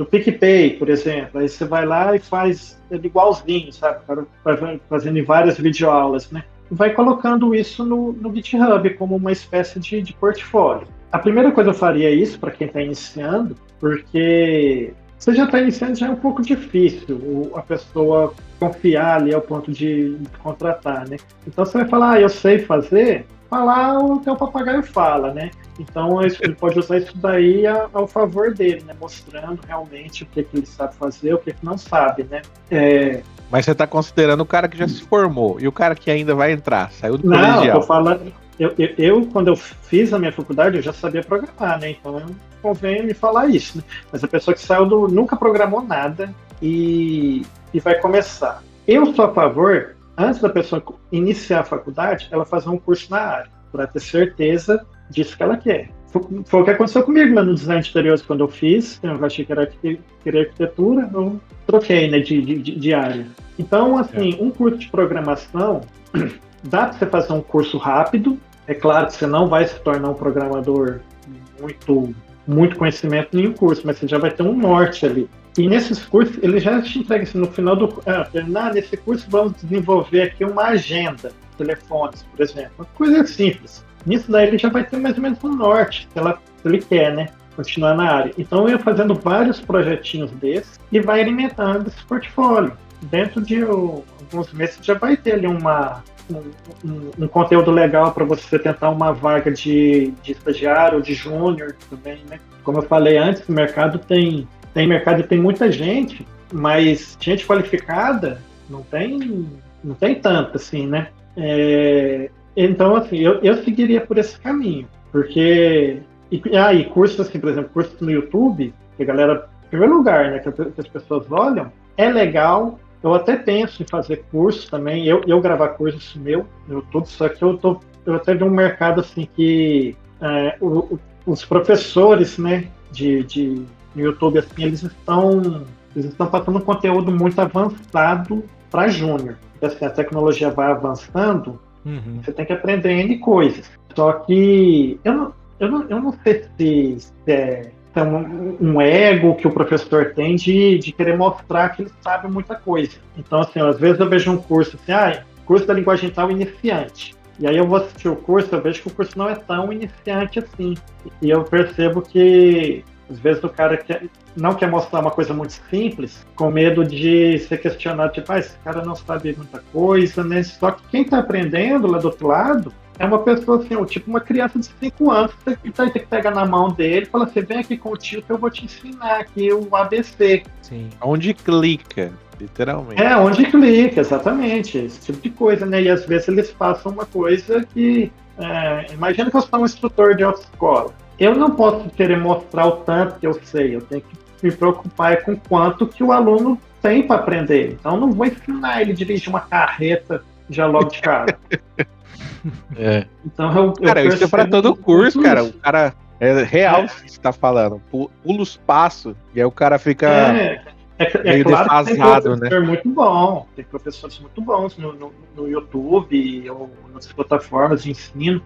PicPay, por exemplo. Aí você vai lá e faz ele igualzinho, sabe? Vai fazendo em várias videoaulas, né? E vai colocando isso no GitHub como uma espécie de portfólio. A primeira coisa eu faria isso para quem está iniciando, porque você já está iniciando, já é um pouco difícil a pessoa confiar ali ao ponto de contratar, né? Então você vai falar, eu sei fazer, falar o que o papagaio fala, né? Então ele pode usar isso daí ao favor dele, né? Mostrando realmente o que ele sabe fazer, o que não sabe, né? Mas você está considerando o cara que já se formou e o cara que ainda vai entrar, saiu do colegial. Não, eu tô falando... Eu, quando eu fiz a minha faculdade, eu já sabia programar, né? Então convém me falar isso, né? Mas a pessoa que saiu nunca programou nada e vai começar. Eu sou a favor, antes da pessoa iniciar a faculdade, ela fazer um curso na área, para ter certeza disso que ela quer. Foi o que aconteceu comigo lá no design de interiores quando eu fiz. Eu achei que era arquitetura, eu troquei, né, de área. Então, assim, um curso de programação, dá para você fazer um curso rápido. É claro que você não vai se tornar um programador muito conhecimento em um curso, mas você já vai ter um norte ali. E nesses cursos, ele já te entrega assim, no final do... nesse curso vamos desenvolver aqui uma agenda, telefones, por exemplo. Uma coisa simples. Nisso daí ele já vai ter mais ou menos um norte, se ele quer, né? Continuar na área. Então eu ia fazendo vários projetinhos desses e vai alimentando esse portfólio. Dentro de alguns meses já vai ter ali um conteúdo legal para você tentar uma vaga de estagiário ou de júnior também, né? Como eu falei antes, o mercado tem mercado e tem muita gente, mas gente qualificada não tem tanto, assim, né? Então, assim, eu seguiria por esse caminho, porque... E cursos, assim, por exemplo, cursos no YouTube, que a galera, em primeiro lugar, né, que as pessoas olham, é legal. Eu até penso em fazer curso também, eu gravar cursos meu no YouTube, só que eu até vi um mercado, assim, que os professores, né, no YouTube, assim, eles estão passando um conteúdo muito avançado para júnior. Assim, a tecnologia vai avançando, você tem que aprender N coisas. Só que eu não sei se é um ego que o professor tem de querer mostrar que ele sabe muita coisa. Então, assim, às vezes eu vejo um curso assim, curso da linguagem tal iniciante. E aí eu vou assistir o curso, eu vejo que o curso não é tão iniciante assim. E eu percebo que, às vezes, o cara não quer mostrar uma coisa muito simples, com medo de ser questionado, tipo, esse cara não sabe muita coisa, né? Só que quem está aprendendo lá do outro lado é uma pessoa assim, tipo uma criança de 5 anos, que vai ter que pegar na mão dele e falar assim, vem aqui com o tio que eu vou te ensinar aqui o ABC. Sim. Onde clica, literalmente. Onde clica, exatamente. Esse tipo de coisa, né? E às vezes eles passam uma coisa que... imagina que eu sou um instrutor de autoescola. Eu não posso querer mostrar o tanto que eu sei. Eu tenho que me preocupar é com quanto que o aluno tem para aprender. Então, não vou ensinar ele a dirigir uma carreta já logo de cara. Então, cara, isso é para todo curso, cara. O cara é real que você tá falando. Pula os passos e aí o cara fica meio claro defasado, que tem professor muito bom. Tem professores muito bons no YouTube ou nas plataformas de ensino.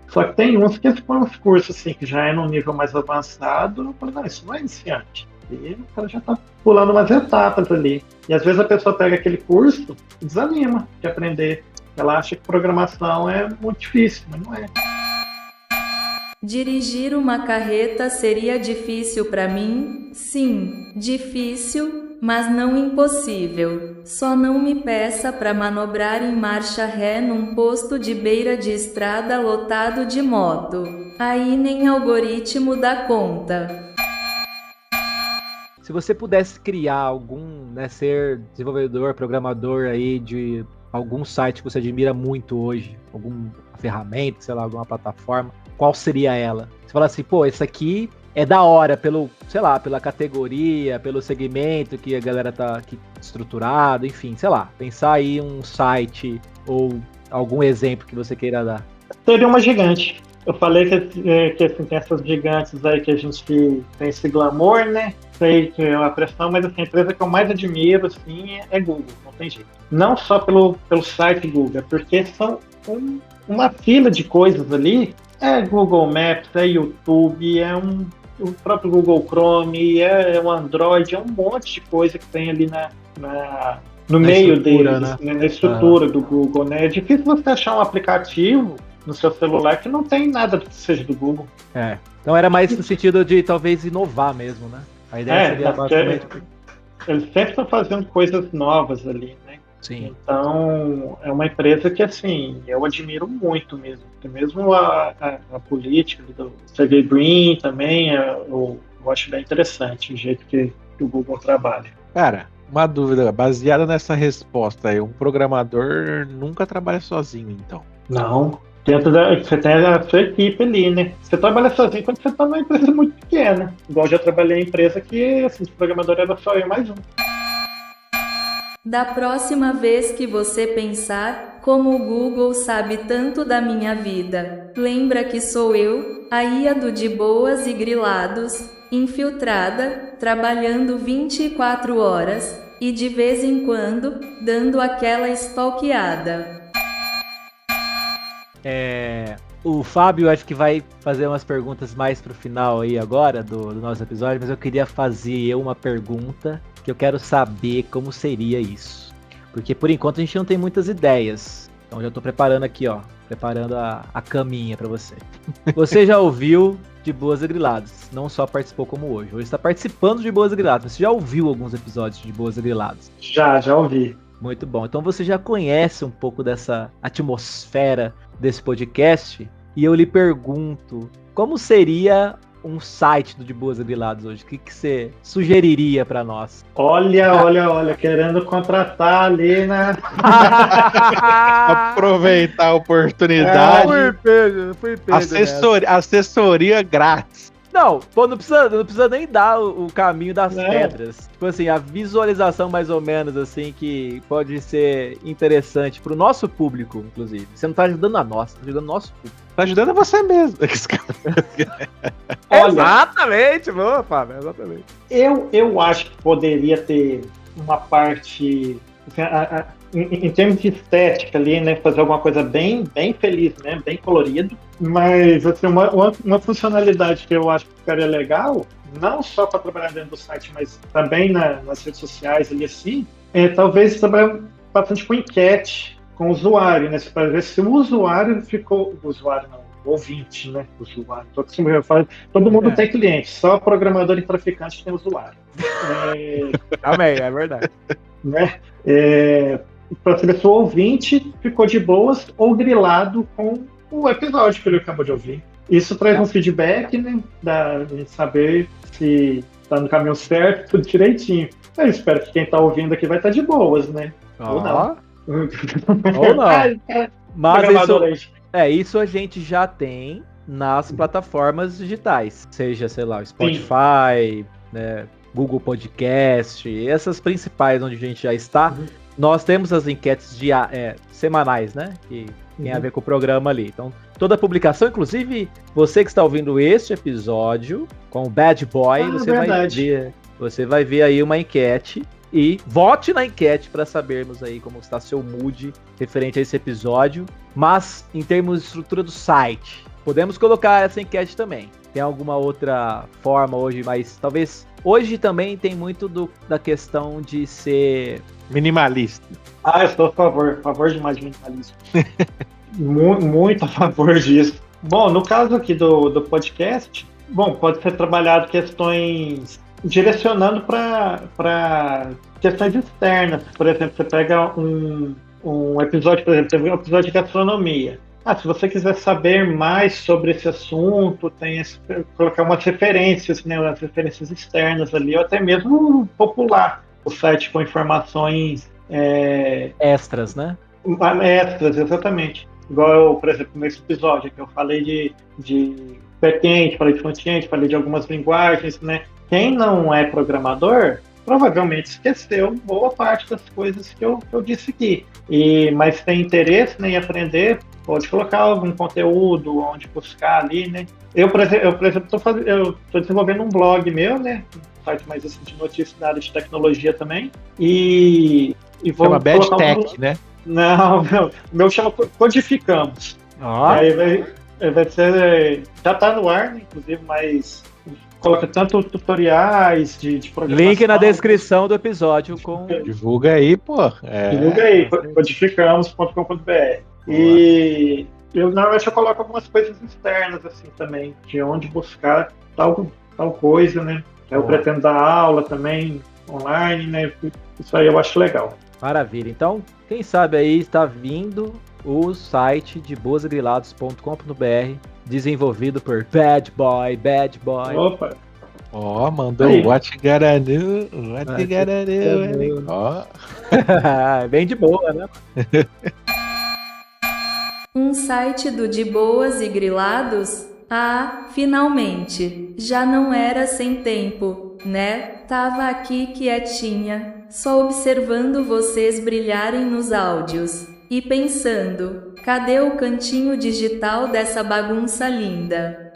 Só que tem uns que põem uns cursos assim, que já é num nível mais avançado. Eu falo, não, isso não é iniciante. E o cara já tá pulando umas etapas ali. E às vezes a pessoa pega aquele curso e desanima de aprender. Ela acha que programação é muito difícil, mas não é. Dirigir uma carreta seria difícil para mim? Sim, difícil, mas não impossível. Só não me peça para manobrar em marcha ré num posto de beira de estrada lotado de moto. Aí nem algoritmo dá conta. Se você pudesse criar algum, ser desenvolvedor, programador aí de algum site que você admira muito hoje, alguma ferramenta, sei lá, alguma plataforma, qual seria ela? Você fala assim, pô, esse aqui é da hora pela categoria, pelo segmento que a galera tá aqui estruturado, enfim, sei lá, pensar aí um site ou algum exemplo que você queira dar. Seria uma gigante. Eu falei que assim, tem essas gigantes aí que a gente tem esse glamour, né? Sei que é uma pressão, mas assim, a empresa que eu mais admiro assim, é Google, não tem jeito. Não só pelo site Google, porque são uma fila de coisas ali. É Google Maps, é YouTube, o próprio Google Chrome, é o Android, é um monte de coisa que tem ali no meio deles, né? Na estrutura do Google, né? É difícil você achar um aplicativo no seu celular que não tem nada que seja do Google. Então era mais no sentido de talvez inovar mesmo, né? A ideia seria basicamente... Eles sempre estão fazendo coisas novas ali, né? Sim. Então, é uma empresa que, assim, eu admiro muito mesmo. Mesmo a política do Sergey Brin também, eu acho bem interessante o jeito que o Google trabalha. Cara, uma dúvida, baseada nessa resposta aí, um programador nunca trabalha sozinho, então? Não. Você tem a sua equipe ali, né? Você trabalha sozinho quando você está numa empresa muito pequena. Igual eu já trabalhei em empresa que, assim, o programador era só eu mais um. Da próxima vez que você pensar, como o Google sabe tanto da minha vida, lembra que sou eu, a IA do De Boas e Grilados, infiltrada, trabalhando 24 horas, e de vez em quando, dando aquela stalkeada. O Fábio acho que vai fazer umas perguntas mais pro final aí agora do nosso episódio, mas eu queria fazer uma pergunta que eu quero saber como seria isso. Porque por enquanto a gente não tem muitas ideias. Então já tô preparando aqui, preparando a caminha para você. Você já ouviu De Boas e Grilados? Não só participou como hoje. Hoje está participando de Boas e Grilados. Você já ouviu alguns episódios de Boas e Grilados? Já ouvi. Muito bom. Então você já conhece um pouco dessa atmosfera desse podcast. E eu lhe pergunto, como seria um site do De Boas e Grilados hoje? O que você sugeriria para nós? Olha, querendo contratar ali, né? Aproveitar a oportunidade. Fui pego assessoria grátis. Não, pô, não precisa nem dar o caminho das pedras. Tipo assim, a visualização mais ou menos, assim, que pode ser interessante pro nosso público, inclusive. Você não tá ajudando a nós, tá ajudando o nosso público. Tá ajudando a você mesmo. Exatamente, boa, Fábio, exatamente. Eu acho que poderia ter uma parte... Em termos de estética ali, né, fazer alguma coisa bem feliz, né, bem colorido, mas assim, uma funcionalidade que eu acho que ficaria legal, não só para trabalhar dentro do site, mas também nas redes sociais ali assim, talvez trabalhar bastante com enquete com o usuário, né, para ver se o usuário ficou, o ouvinte, né, usuário, todo mundo tem cliente, só programador e traficante tem usuário. Amém, é verdade. Né? Para saber se o ouvinte ficou de boas ou grilado com o episódio que ele acabou de ouvir. Isso traz um feedback, né? Da gente saber se está no caminho certo, tudo direitinho. Eu espero que quem está ouvindo aqui vai estar de boas, né? Ou não. Ou não. Mas isso a gente já tem nas plataformas digitais. Seja, sei lá, o Spotify, né? Google Podcast, essas principais onde a gente já está. Nós temos as enquetes semanais, né? Que tem a ver com o programa ali. Então, toda publicação, inclusive você que está ouvindo este episódio com o Bad Boy, você vai ver aí uma enquete e vote na enquete para sabermos aí como está seu mood referente a esse episódio. Mas, em termos de estrutura do site, podemos colocar essa enquete também. Tem alguma outra forma hoje, mas talvez... Hoje também tem muito da questão de ser... Minimalista. Eu estou a favor demais de minimalismo. Muito a favor disso. Bom, no caso aqui do podcast, pode ser trabalhado questões direcionando para questões externas. Por exemplo, você pega um episódio, por exemplo, um episódio de gastronomia. Se você quiser saber mais sobre esse assunto, colocar umas referências, né, umas referências externas ali, ou até mesmo popular o site com informações... extras, né? Extras, exatamente. Igual por exemplo, nesse episódio que eu falei de vertente, falei de fonte, falei de algumas linguagens, né? Quem não é programador provavelmente esqueceu boa parte das coisas que eu disse aqui. Mas tem interesse, né, em aprender, pode colocar algum conteúdo, onde buscar ali, né? Eu, por exemplo, estou desenvolvendo um blog meu, né? Um site mais assim, de notícias da área de tecnologia também. E vou chama Bad Tech, né? Não, o meu chama Codificamos. Aí vai ser... Já está no ar, né, inclusive, mas... Coloca tanto tutoriais de programação. Link na descrição do episódio. Divulga aí, pô. Divulga aí, codificamos.com.br. E eu normalmente coloco algumas coisas externas, assim, também, de onde buscar tal coisa, né? Eu pretendo dar aula também, online, né? Isso aí eu acho legal. Maravilha. Então, quem sabe aí está vindo o site de boasgrilados.com.br, desenvolvido por Bad Boy. Opa! Mandou o What Garanu. Bem de boa, né? Um site do De Boas e Grilados? Finalmente! Já não era sem tempo, né? Tava aqui quietinha, só observando vocês brilharem nos áudios. E pensando, cadê o cantinho digital dessa bagunça linda?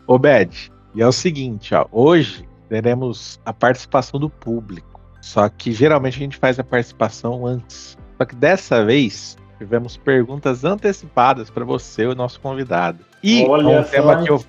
Ô Bad, e é o seguinte, hoje teremos a participação do público, só que geralmente a gente faz a participação antes. Só que dessa vez tivemos perguntas antecipadas para você, o nosso convidado. E um tema que eu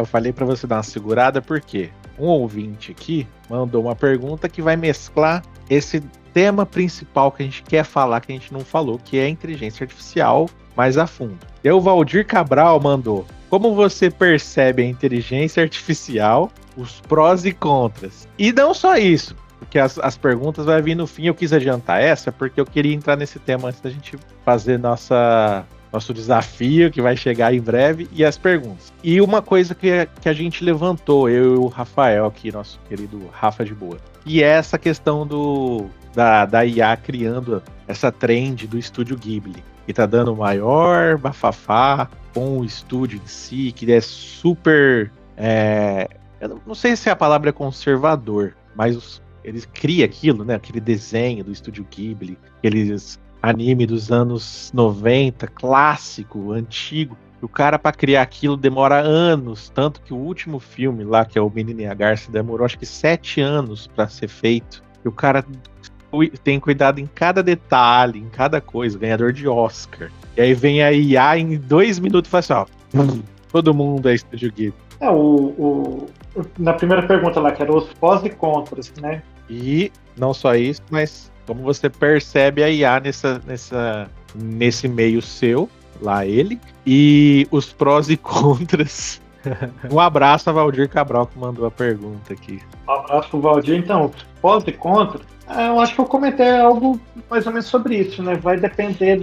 falei para você dar uma segurada, porque um ouvinte aqui mandou uma pergunta que vai mesclar esse tema principal que a gente quer falar, que a gente não falou, que é a inteligência artificial mais a fundo. E o Valdir Cabral mandou: como você percebe a inteligência artificial, os prós e contras? E não só isso, porque as perguntas vai vir no fim. Eu quis adiantar essa porque eu queria entrar nesse tema antes da gente fazer nosso desafio, que vai chegar em breve, e as perguntas. E uma coisa que a gente levantou, eu e o Rafael aqui, nosso querido Rafa de Boa, e é essa questão da IA criando essa trend do estúdio Ghibli, que tá dando maior bafafá com o estúdio em si, que é super... eu não sei se a palavra é conservador, mas eles criam aquilo, né? Aquele desenho do estúdio Ghibli, aqueles anime dos anos 90, clássico, antigo. E o cara, para criar aquilo, demora anos. Tanto que o último filme lá, que é o Menino e a Garça, demorou acho que 7 anos para ser feito. E o cara tem cuidado em cada detalhe, em cada coisa, ganhador de Oscar. E aí vem a IA em 2 minutos e faz assim, todo mundo é estúdio Ghibli. Na primeira pergunta lá, que era os pós e contras, né? E não só isso, mas como você percebe a IA nesse meio seu, lá ele, e os prós e contras. Um abraço a Valdir Cabral, que mandou a pergunta aqui. Um abraço pro Valdir. Então, pós e contras, eu acho que eu comentei algo mais ou menos sobre isso, né? Vai depender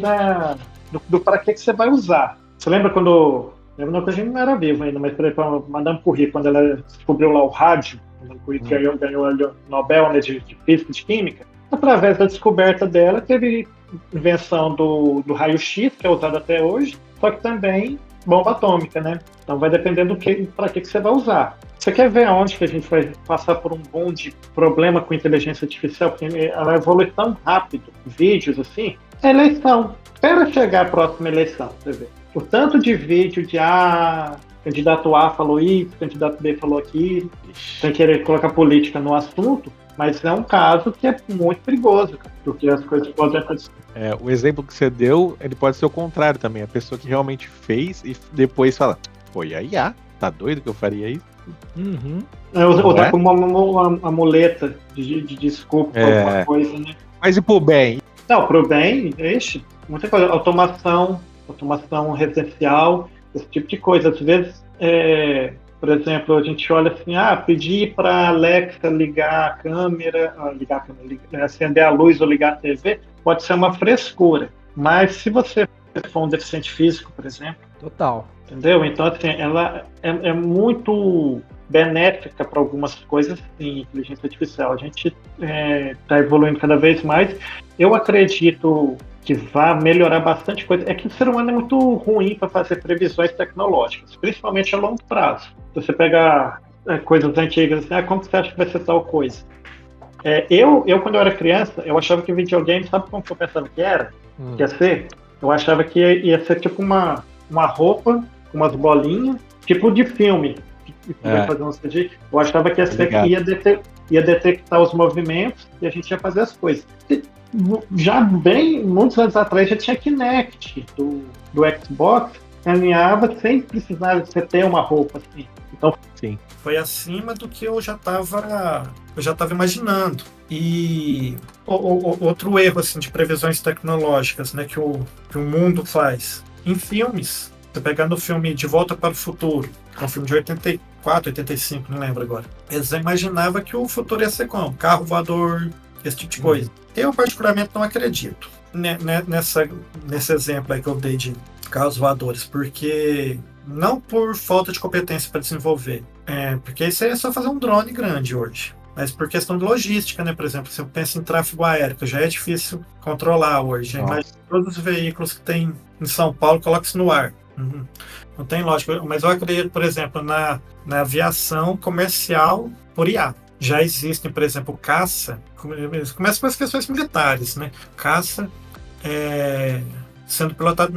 do para que você vai usar. Você lembra quando... Lembra que a gente não era vivo ainda, mas por exemplo, Madame Curie, quando ela descobriu lá o rádio, Madame Curie ganhou o Nobel, né, de Física e de Química, através da descoberta dela, teve invenção do raio-x, que é usado até hoje, só que também bomba atômica, né? Então vai depender para que você vai usar. Você quer ver aonde que a gente vai passar por um boom de problema com inteligência artificial? Porque ela evolui tão rápido, vídeos assim, é eleição. Espera chegar a próxima eleição, você vê. O tanto de vídeo de candidato A falou isso, candidato B falou aquilo, sem querer colocar política no assunto, mas é um caso que é muito perigoso, cara, porque as coisas podem acontecer. O exemplo que você deu, ele pode ser o contrário também. A pessoa que realmente fez e depois fala, foi a IA, tá doido que eu faria isso? Uhum. Ou dá como uma muleta de desculpa pra alguma coisa, né? Mas e pro bem? Não, pro bem, muita coisa. Automação residencial, esse tipo de coisa. Às vezes, por exemplo, a gente olha assim, pedir para Alexa ligar a câmera, acender a luz ou ligar a TV, pode ser uma frescura. Mas se você for um deficiente físico, por exemplo, Total. entendeu? Então, assim, ela é muito benéfica para algumas coisas, sim, inteligência artificial. A gente está evoluindo cada vez mais. Eu acredito que vai melhorar bastante coisa. É que o ser humano é muito ruim para fazer previsões tecnológicas, principalmente a longo prazo. Se você pegar coisas antigas, assim, como você acha que vai ser tal coisa? Eu, quando eu era criança, eu achava que videogame, sabe como que eu pensava que era? Que ia ser? Eu achava que ia ser tipo uma roupa com umas bolinhas, tipo de filme. Que vai fazer um CG. Eu achava que ia detectar os movimentos e a gente ia fazer as coisas. Já muitos anos atrás, já tinha Kinect do Xbox, caminhava sem precisar de você ter uma roupa assim. Então, sim, foi acima do que eu já estava imaginando. E outro erro assim, de previsões tecnológicas, né, que o mundo faz. Em filmes, você pegar no filme De Volta para o Futuro, que é um filme de 84, 85, não lembro agora. Eles imaginavam que o futuro ia ser como? Carro voador, esse tipo de coisa. Eu, particularmente, não acredito nesse exemplo aí que eu dei de carros voadores, porque não por falta de competência para desenvolver, porque isso aí é só fazer um drone grande hoje, mas por questão de logística, né? Por exemplo, se eu penso em tráfego aéreo, que já é difícil controlar hoje, imagina todos os veículos que tem em São Paulo, coloca isso no ar. Não tem lógica, mas eu acredito, por exemplo, na aviação comercial por IA. Já existem, por exemplo, caça, começa com as questões militares, né? Caça sendo pilotado,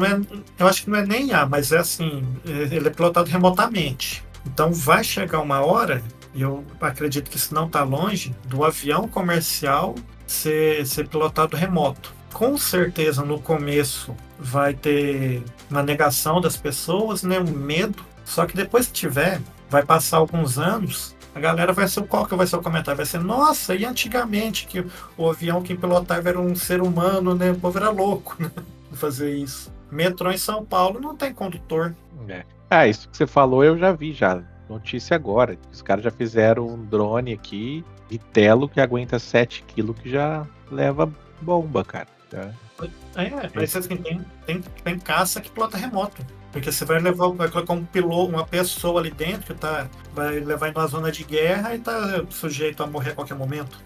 eu acho que não é nem IA, mas é assim, ele é pilotado remotamente. Então vai chegar uma hora, e eu acredito que isso não está longe, do avião comercial ser pilotado remoto. Com certeza no começo vai ter uma negação das pessoas, né? Um medo, só que depois que tiver, vai passar alguns anos, a galera qual que vai ser o comentário? Vai ser, nossa, e antigamente que o avião que pilotava era um ser humano, né? O povo era louco, né? Fazer isso. Metrô em São Paulo não tem condutor. Isso que você falou eu já vi já. Notícia agora. Os caras já fizeram um drone aqui, Vitelo, que aguenta 7 kg, que já leva bomba, cara. Mas assim, tem caça que pilota remoto. Porque você vai colocar um piloto, uma pessoa ali dentro que vai levar em uma zona de guerra e tá sujeito a morrer a qualquer momento.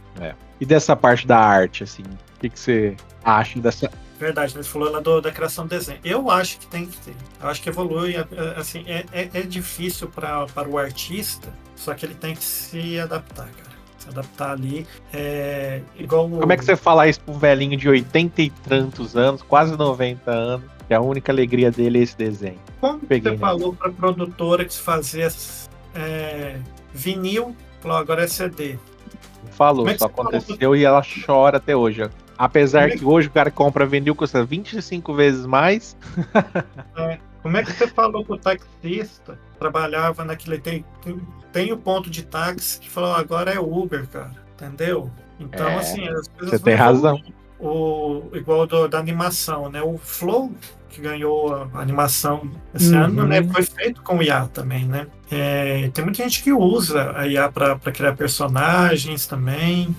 E dessa parte da arte, assim, o que você acha dessa? Verdade, você falou lá da criação do desenho. Eu acho que tem que ter. Eu acho que evolui, assim, é difícil para o artista, só que ele tem que se adaptar, cara. Se adaptar ali, igual... Como é que você fala isso pra um velhinho de 80 e tantos anos, quase 90 anos, que a única alegria dele é esse desenho? Como você falou pra produtora que se fazia vinil, falou, agora é CD. Falou, só aconteceu e ela chora até hoje. Apesar que hoje o cara compra vinil, custa 25 vezes mais. Como é que você falou que o taxista trabalhava naquele... Tem o ponto de táxi que falou, agora é Uber, cara. Entendeu? Então, assim, as coisas... Você tem razão. Igual da animação, né? O Flow, que ganhou a animação esse ano, né? Foi feito com IA também, né? Tem muita gente que usa a IA para criar personagens também.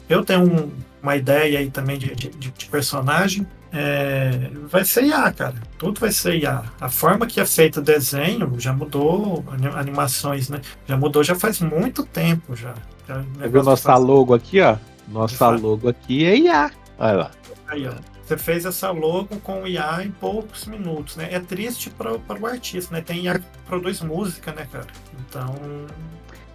Eu tenho uma ideia aí também de personagem. Vai ser IA, cara. Tudo vai ser IA. A forma que é feito o desenho já mudou, animações, né? Já mudou já faz muito tempo já. Você viu nossa logo aqui, ó? Nossa logo aqui é IA. Olha lá. Aí, ó. Você fez essa logo com IA em poucos minutos, né? É triste para o artista, né? Tem IA que produz música, né, cara? Então...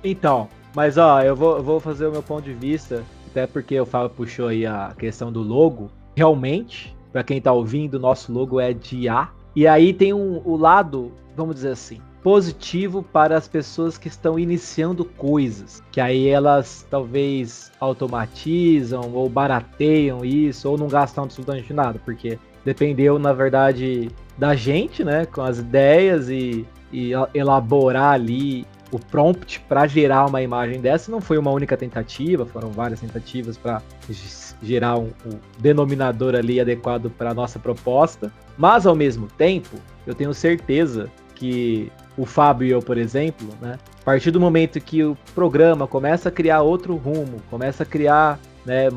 Então, mas ó, eu vou fazer o meu ponto de vista, até porque o Fábio puxou aí a questão do logo. Realmente, pra quem tá ouvindo, o nosso logo é de A. E aí tem o lado, vamos dizer assim, positivo para as pessoas que estão iniciando coisas, que aí elas talvez automatizam ou barateiam isso, ou não gastam absolutamente nada, porque dependeu, na verdade, da gente, né, com as ideias e elaborar ali o prompt para gerar uma imagem dessa. Não foi uma única tentativa, foram várias tentativas para gerar um denominador ali adequado para a nossa proposta, mas ao mesmo tempo, eu tenho certeza que o Fábio e eu, por exemplo, né, a partir do momento que o programa começa a criar outro rumo, começa a criar, né,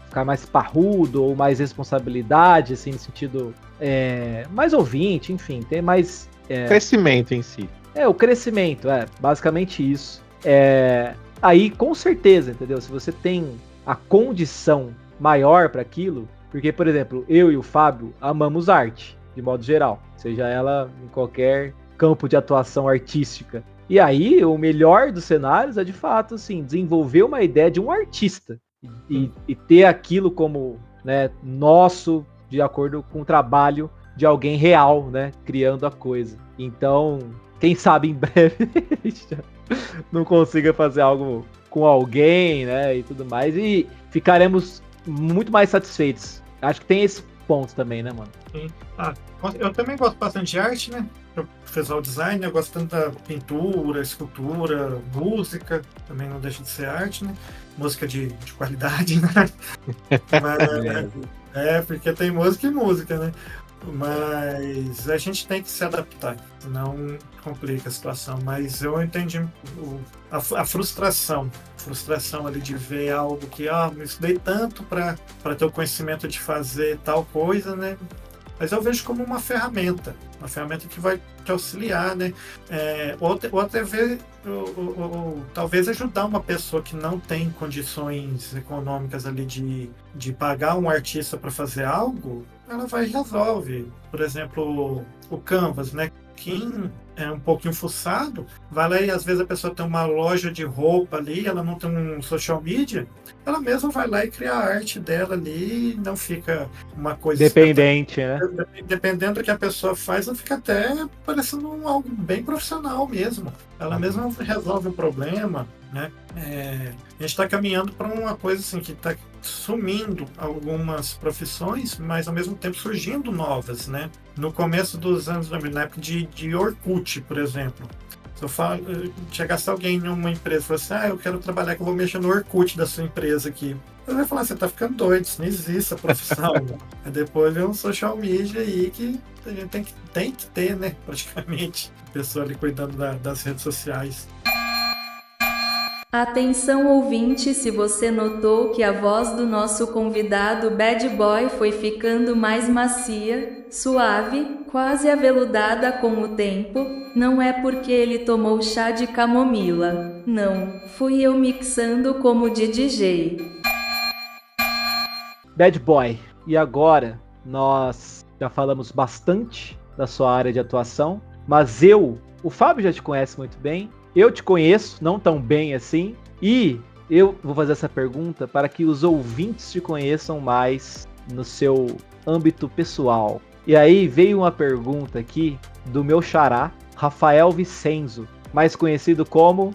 ficar mais parrudo ou mais responsabilidade, assim, no sentido mais ouvinte, enfim, ter mais... Crescimento em si. O crescimento, basicamente isso. Aí, com certeza, entendeu? Se você tem a condição maior para aquilo, porque, por exemplo, eu e o Fábio amamos arte, de modo geral, seja ela em qualquer campo de atuação artística. E aí, o melhor dos cenários é, de fato, assim, desenvolver uma ideia de um artista e ter aquilo como, né, nosso, de acordo com o trabalho de alguém real, né, criando a coisa. Então, quem sabe em breve não consiga fazer algo com alguém, né, e tudo mais, e ficaremos muito mais satisfeitos. Acho que tem esse ponto também, né, mano? Sim. Eu também gosto bastante de arte, né? Eu visual design, eu gosto tanto da pintura, escultura, música, também não deixa de ser arte, né? Música de qualidade, né? Mas, porque tem música e música, né? Mas a gente tem que se adaptar, senão complica a situação. Mas eu entendi a frustração ali de ver algo que, me estudei tanto para ter o conhecimento de fazer tal coisa, né? Mas eu vejo como uma ferramenta que vai te auxiliar, né? Ou até ver, talvez ajudar uma pessoa que não tem condições econômicas ali de pagar um artista para fazer algo, ela vai e resolve. Por exemplo, o Canvas, né? Quem é um pouquinho fuçado, vai lá e às vezes a pessoa tem uma loja de roupa ali, ela não tem um social media, ela mesma vai lá e cria a arte dela ali, não fica uma coisa... Dependente, né? Dependendo do que a pessoa faz, ela fica até parecendo algo bem profissional mesmo. Ela mesma resolve o problema, né? A gente está caminhando para uma coisa assim, que está sumindo algumas profissões, mas ao mesmo tempo surgindo novas, né? No começo dos anos 2000, na época de Orkut, por exemplo, se eu chegasse alguém em uma empresa e falasse, eu quero trabalhar, que eu vou mexer no Orkut da sua empresa aqui. Eu vai falar, você tá ficando doido, isso não existe a profissão. Aí depois vem um social media aí que a gente tem que ter, né, praticamente, a pessoa ali cuidando das redes sociais. Atenção ouvinte, se você notou que a voz do nosso convidado Bad Boy foi ficando mais macia, suave, quase aveludada com o tempo, não é porque ele tomou chá de camomila. Não, fui eu mixando como de DJ. Bad Boy, e agora nós já falamos bastante da sua área de atuação, mas o Fábio já te conhece muito bem, eu te conheço, não tão bem assim, e eu vou fazer essa pergunta para que os ouvintes te conheçam mais no seu âmbito pessoal. E aí veio uma pergunta aqui do meu xará, Rafael Vicenzo, mais conhecido como...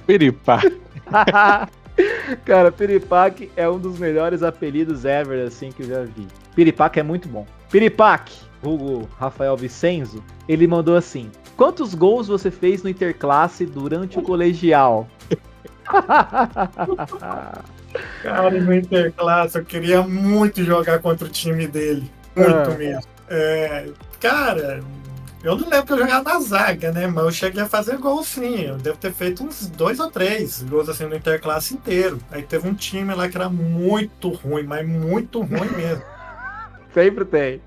Piripá. Cara, Piripaque é um dos melhores apelidos ever, assim, que eu já vi. Piripaque é muito bom. Piripaque, vulgo Rafael Vicenzo, ele mandou assim: quantos gols você fez no Interclasse durante o colegial? Cara, no Interclasse eu queria muito jogar contra o time dele. Muito mesmo. Cara, eu não lembro que eu jogava na zaga, né? Mas eu cheguei a fazer gol sim. Eu devo ter feito uns 2 ou 3 gols assim no Interclasse inteiro. Aí teve um time lá que era muito ruim, mas muito ruim mesmo. Sempre tem.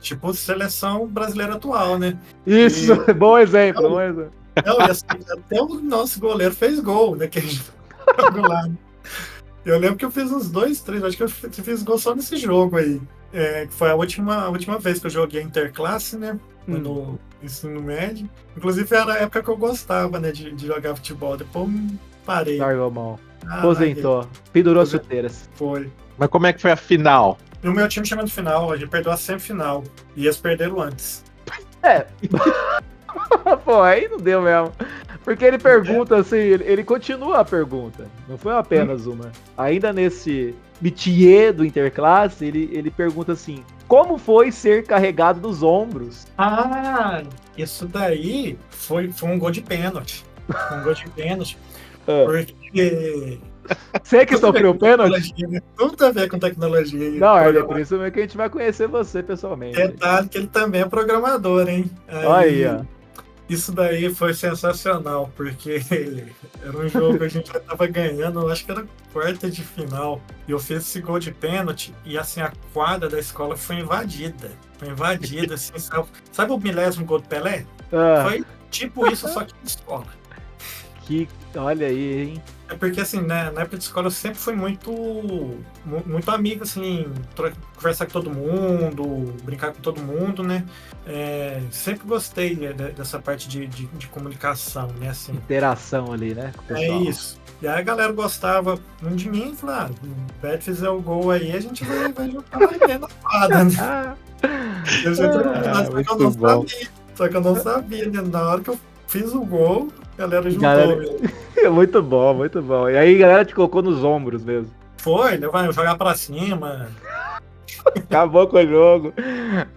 Tipo seleção brasileira atual, né? Isso, bom exemplo, bom exemplo. Não, e assim, até o nosso goleiro fez gol, né? Que a gente jogou lá. Eu lembro que eu fiz uns 2, 3, acho que eu fiz gol só nesse jogo aí. Que foi a última vez que eu joguei Interclasse, né? ensino médio. Inclusive era a época que eu gostava, né, de jogar futebol. Depois parei. Largou a mão. Ah, Aposentou. Pendurou as chuteiras. Foi. Mas como é que foi a final? E o meu time chegou no final, a gente perdeu a semifinal. E eles perderam antes. É. Pô, aí não deu mesmo. Porque ele pergunta assim, ele continua a pergunta. Não foi apenas uma. Ainda nesse métier do Interclasse, ele pergunta assim: como foi ser carregado dos ombros? Ah, isso daí foi um gol de pênalti. Um gol de pênalti. Ah. Porque. Você que sofreu o pênalti? Tudo a ver com tecnologia. Não, é por isso mesmo que a gente vai conhecer você pessoalmente. Detalhe que ele também é programador, hein? Aí, ó. Isso daí foi sensacional, porque era um jogo que a gente já tava ganhando, eu acho que era quarta de final. E eu fiz esse gol de pênalti e assim, a quadra da escola foi invadida. Foi invadida, assim, sabe o milésimo gol do Pelé? Ah, Foi tipo isso, só que na escola. olha aí, hein? É porque, assim, né, na época de escola eu sempre fui muito amigo, assim, conversar com todo mundo, brincar com todo mundo, né? Sempre gostei, né, dessa parte de comunicação, né? Assim. Interação ali, né? Com o É pessoal. isso. E aí a galera gostava muito de mim e falou: o Beto fizer o gol aí, a gente vai jogar mais bem na quadra, né? Só que eu não sabia, né? Na hora que eu fiz o gol, a galera juntou. Muito bom, muito bom. E aí a galera te colocou nos ombros mesmo. Foi, né? Vai jogar pra cima. Acabou com o jogo.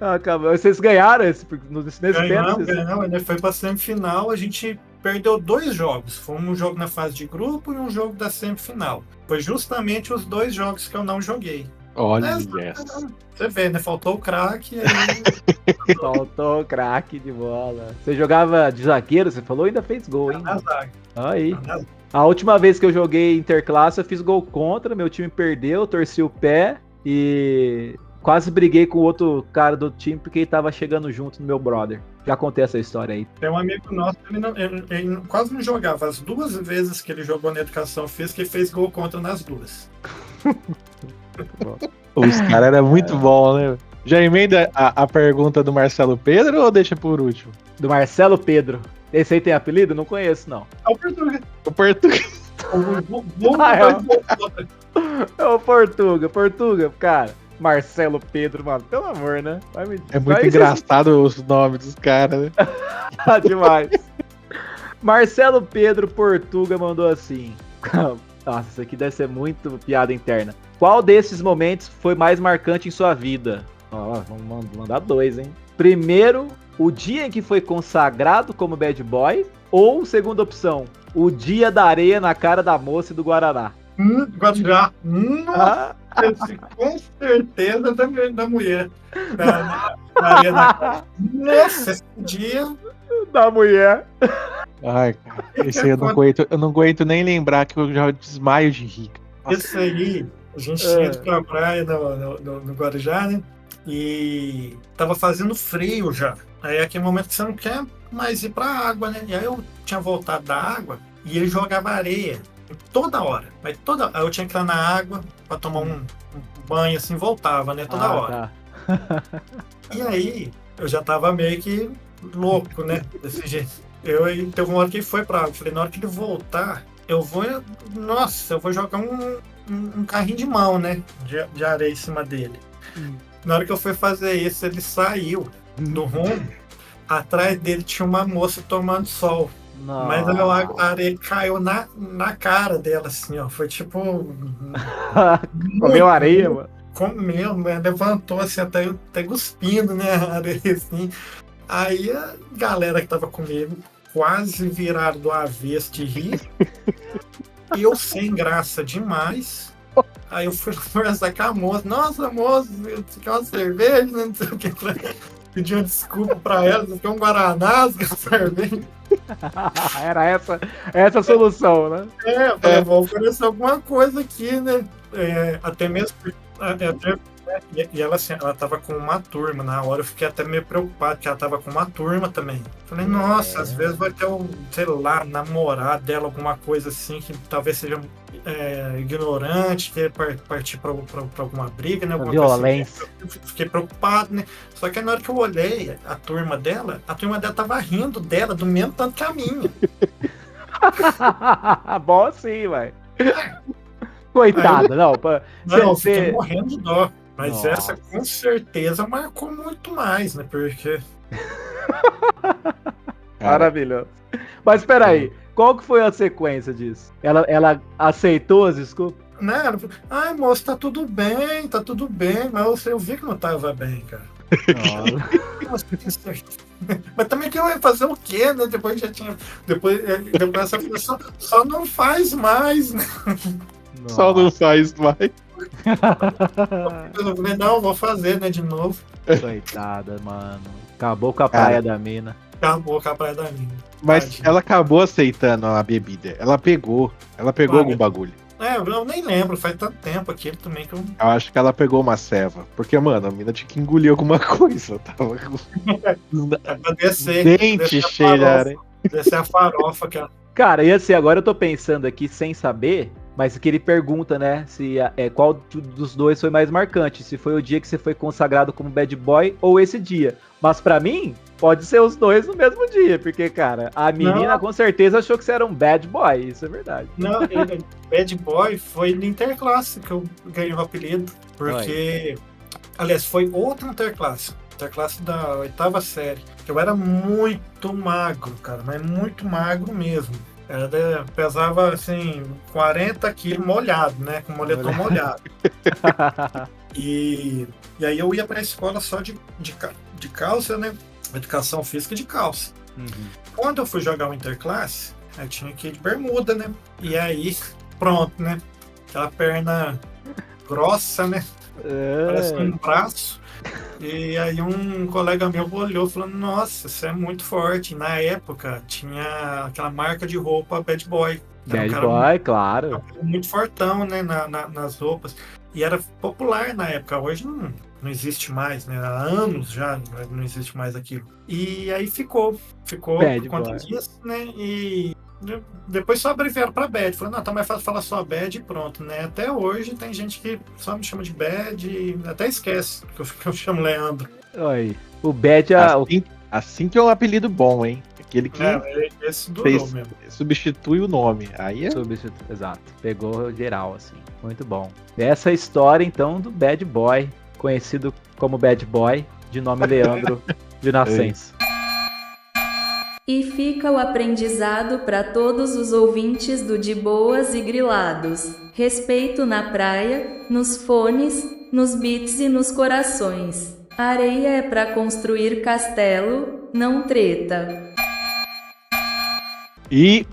Acabou. Vocês ganharam nesse Ganhamos, pênalti? ele foi pra semifinal, a gente perdeu 2 jogos. Foi um jogo na fase de grupo e um jogo da semifinal. Foi justamente os 2 jogos que eu não joguei. Olha, Você vê, né? Faltou o craque. Aí... Faltou o craque de bola. Você jogava de zagueiro, você falou, ainda fez gol, hein? Na zaga. Aí. A última vez que eu joguei Interclasse, eu fiz gol contra, meu time perdeu, torci o pé e quase briguei com o outro cara do time porque ele tava chegando junto no meu brother. Já contei essa história aí. Tem um amigo nosso, ele quase não jogava. As 2 vezes que ele jogou na educação física, ele fez gol contra nas 2. Os caras eram muito bons, né? Já emenda a pergunta do Marcelo Pedro ou deixa por último? Do Marcelo Pedro. Esse aí tem apelido? Não conheço, não. É o português. O português. É o Portuga, cara. Marcelo Pedro, mano, pelo amor, né? É muito engraçado os nomes dos caras, né? Demais. Marcelo Pedro Portuga mandou assim. Nossa, isso aqui deve ser muito piada interna. Qual desses momentos foi mais marcante em sua vida? Ó, vamos mandar 2, hein? Primeiro, o dia em que foi consagrado como bad boy. Ou, segunda opção, o dia da areia na cara da moça e do Guaraná. Guarujá. Com certeza da mulher. Nossa, esse dia. Da mulher. Ai, cara, esse aí eu não aguento nem lembrar que eu já desmaio de rir. Esse aí, a gente tinha ido pra praia no Guarujá, né? E tava fazando frio já. Aí é aquele momento que você não quer mais ir pra água, né? E aí eu tinha voltado da água e ele jogava areia toda hora. Aí eu tinha que ir lá na água pra tomar um banho, assim, voltava, né? Toda hora. Tá. E aí, eu já tava meio que louco, né? Desse jeito. Teve uma hora que ele foi pra água. Falei, na hora que ele voltar, eu vou jogar um carrinho de mão, né? De areia em cima dele. Na hora que eu fui fazer isso, ele saiu do rumo. Atrás dele tinha uma moça tomando sol. Não. Mas a areia caiu na cara dela, assim, ó. Foi tipo. Comeu areia, mano? Comeu, né? Levantou assim, até cuspindo, né? A areia, assim. Aí a galera que tava comigo quase viraram do avesso de rir. Eu sem graça demais. Aí eu fui conversar com a moça. Nossa, moça, você quer uma cerveja? Não sei o que. Pedi uma desculpa pra ela. Você quer um Guaraná? Você quer cerveja? Era essa a solução, né? Eu falei, vou oferecer alguma coisa aqui, né? Até mesmo. E ela, assim, ela tava com uma turma. Na hora eu fiquei até meio preocupado, que ela tava com uma turma também. Falei, nossa, às vezes vai ter sei lá, namorado dela, alguma coisa assim, que talvez seja ignorante, querer partir para alguma briga, né? Alguma Violência. Coisa assim. Eu fiquei preocupado, né? Só que na hora que eu olhei a turma dela tava rindo dela do mesmo tanto que a minha. Bom assim, velho. Coitada, não. Não, eu fiquei morrendo de dó. Mas Nossa. essa com certeza marcou muito mais, né? Porque. Maravilhoso. Mas peraí, qual que foi a sequência disso? Ela aceitou as desculpas? Né? Ela falou, ai, moço, tá tudo bem, mas eu vi que não tava bem, cara. Mas também que eu ia fazer o quê, né? Depois já tinha. Depois essa pessoa só não faz mais, né? Só não faz mais. Eu falei, não, vou fazer, né, de novo. Coitada, mano. Acabou com a praia da mina. Acabou com a praia da mina. Mas Tadinha. ela acabou aceitando a bebida. Ela pegou algum bagulho. Eu nem lembro, faz tanto tempo aquilo também que eu. Eu acho que ela pegou uma ceva. Porque, mano, a mina tinha que engolir alguma coisa. Tava com É pra descer. dente cheio de aranha. Descer a farofa que ela. Cara, e assim, agora eu tô pensando aqui sem saber, mas que ele pergunta, né, se qual dos dois foi mais marcante, se foi o dia que você foi consagrado como bad boy ou esse dia. Mas pra mim, pode ser os dois no mesmo dia, porque, cara, a menina com certeza achou que você era um bad boy, isso é verdade. Não, bad boy foi no Interclasse que eu ganhei o apelido, porque, aliás, foi outra Interclasse da 8ª série, que eu era muito magro, cara, mas muito magro mesmo. Pesava, assim, 40 quilos molhado, né, com moletom molhado. E aí eu ia pra escola só de calça, né, educação física de calça. Quando eu fui jogar o Interclasse, eu tinha que ir de bermuda, né? E aí, pronto, né? Aquela perna grossa, né? Parece um braço. E aí um colega meu olhou e falou, nossa, você é muito forte. E na época tinha aquela marca de roupa Bad Boy. Bad Boy, claro. Muito fortão, né? Nas roupas. E era popular na época. Hoje não existe mais, né? Há anos já não existe mais aquilo. E aí ficou Bad por conta Boy. disso, né? E depois só abreviaram pra Bad. Falei, não, tá mais fácil falar só Bad e pronto, né? Até hoje tem gente que só me chama de Bad e até esquece que eu chamo Leandro. Oi. O Bad Assim que é um apelido bom, hein? Aquele que Esse durou fez, mesmo. substitui o nome. Aí é... Exato. Pegou geral, assim. Muito bom. Essa é a história, então, do Bad Boy, conhecido como Bad Boy, de nome Leandro de nascença. E fica o aprendizado para todos os ouvintes do De Boas e Grilados. Respeito na praia, nos fones, nos beats e nos corações. Areia é para construir castelo, não treta. E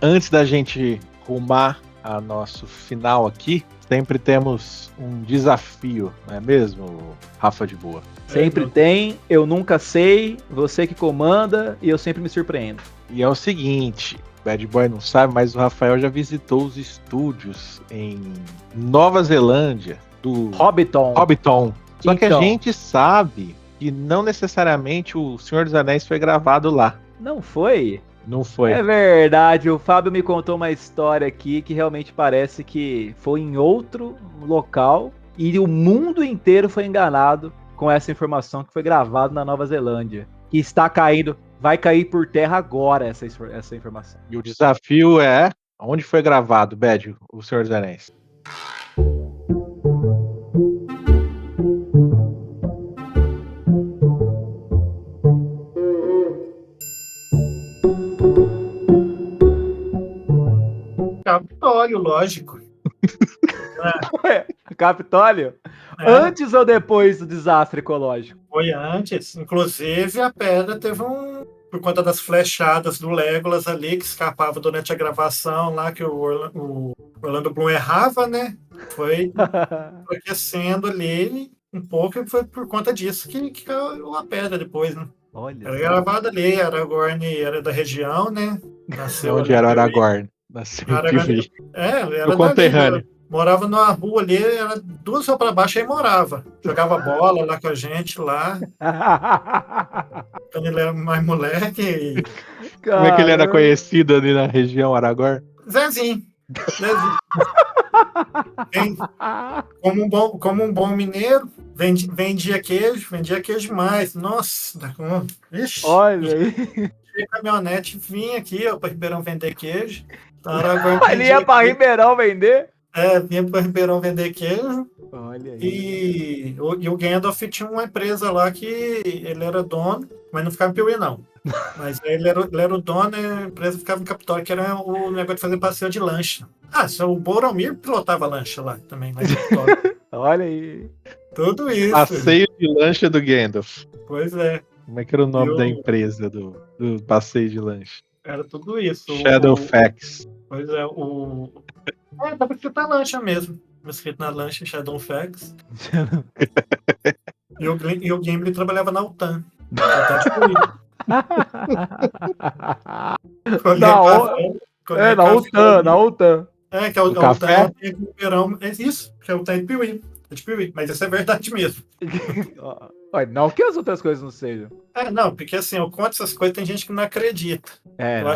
antes da gente rumar a nosso final aqui, sempre temos um desafio, não é mesmo, Rafa de Boa? Sempre tem, eu nunca sei, você que comanda e eu sempre me surpreendo. E é o seguinte, Bad Boy não sabe, mas o Rafael já visitou os estúdios em Nova Zelândia do Hobbiton. Só que a gente sabe que não necessariamente o Senhor dos Anéis foi gravado lá. Não foi? Não foi. É verdade, o Fábio me contou uma história aqui que realmente parece que foi em outro local e o mundo inteiro foi enganado com essa informação que foi gravado na Nova Zelândia. Que está caindo, vai cair por terra agora essa informação. E o desafio é, onde foi gravado, Bad, o Senhor dos Anéis? Capitólio, lógico. Capitólio? Antes ou depois do desastre ecológico? Foi antes. Inclusive, a pedra teve por conta das flechadas do Legolas ali, que escapava durante a gravação lá, que o Orlando Bloom errava, né? Foi aquecendo ali um pouco e foi por conta disso que caiu a pedra depois, né? Olha. Era gravado ali, Aragorn era da região, né? Nasceu onde era Aragorn? Nasceu Aragorn, era no conterrâneo. Morava numa rua ali, era 2 ruas para baixo, aí morava. Jogava bola lá com a gente lá. Quando ele era mais moleque. Como é que ele era conhecido ali na região Aragorn? Zezinho. Como um bom mineiro, vendia queijo demais. Nossa, ixi, Olha aí. tinha caminhonete, vinha aqui para Ribeirão vender queijo. Ele ia para Ribeirão vender? Vinha para Ribeirão vender queijo. Olha aí. E o Gandalf tinha uma empresa lá que ele era dono, mas não ficava em Piuí, não. Mas ele era o dono e a empresa ficava em Capitólio, que era o negócio de fazer passeio de lancha. Só o Boromir pilotava lancha lá também, mas olha aí. Tudo isso. Passeio de lancha do Gandalf. Pois é. Como é que era o nome da empresa do passeio de lancha? Era tudo isso. Shadowfax. Pois é, tava escrito na lancha mesmo. Tava escrito na lancha Shadowfax. E o Gimli trabalhava na UTAN. Na UTAN. Que é o café? UTAN em Ribeirão. É isso, que é o UTAN de Piuí. É de Piuí, mas isso é verdade mesmo. Não que as outras coisas não sejam. Não, porque assim, eu conto essas coisas, tem gente que não acredita. Eu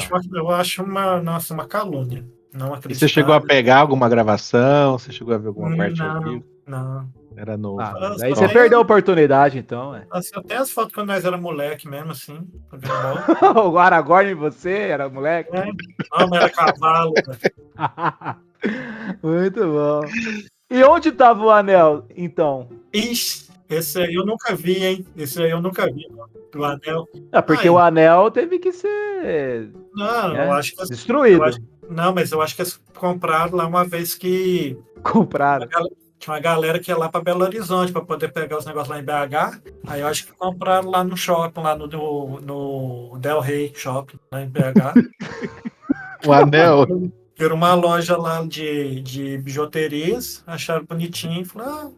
acho uma calúnia. Não acredito. E você chegou a pegar alguma gravação? Você chegou a ver alguma parte ao vivo? Não. Era novo. Aí você perdeu a oportunidade, então. Assim, eu tenho as fotos quando nós era moleque mesmo, assim. O Aragorn e você era moleque? Não, mas era cavalo. Muito bom. E onde tava o anel, então? Ixi, esse aí eu nunca vi, hein? O anel. Porque o anel teve que ser... Não, eu acho que... destruído. Não, mas eu acho que eles compraram lá uma vez que... Compraram. Tinha uma galera que ia lá para Belo Horizonte para poder pegar os negócios lá em BH. Aí eu acho que compraram lá no shopping, lá no Del Rey Shopping, lá em BH. O anel. Viram uma loja lá de bijuterias, acharam bonitinho e falaram: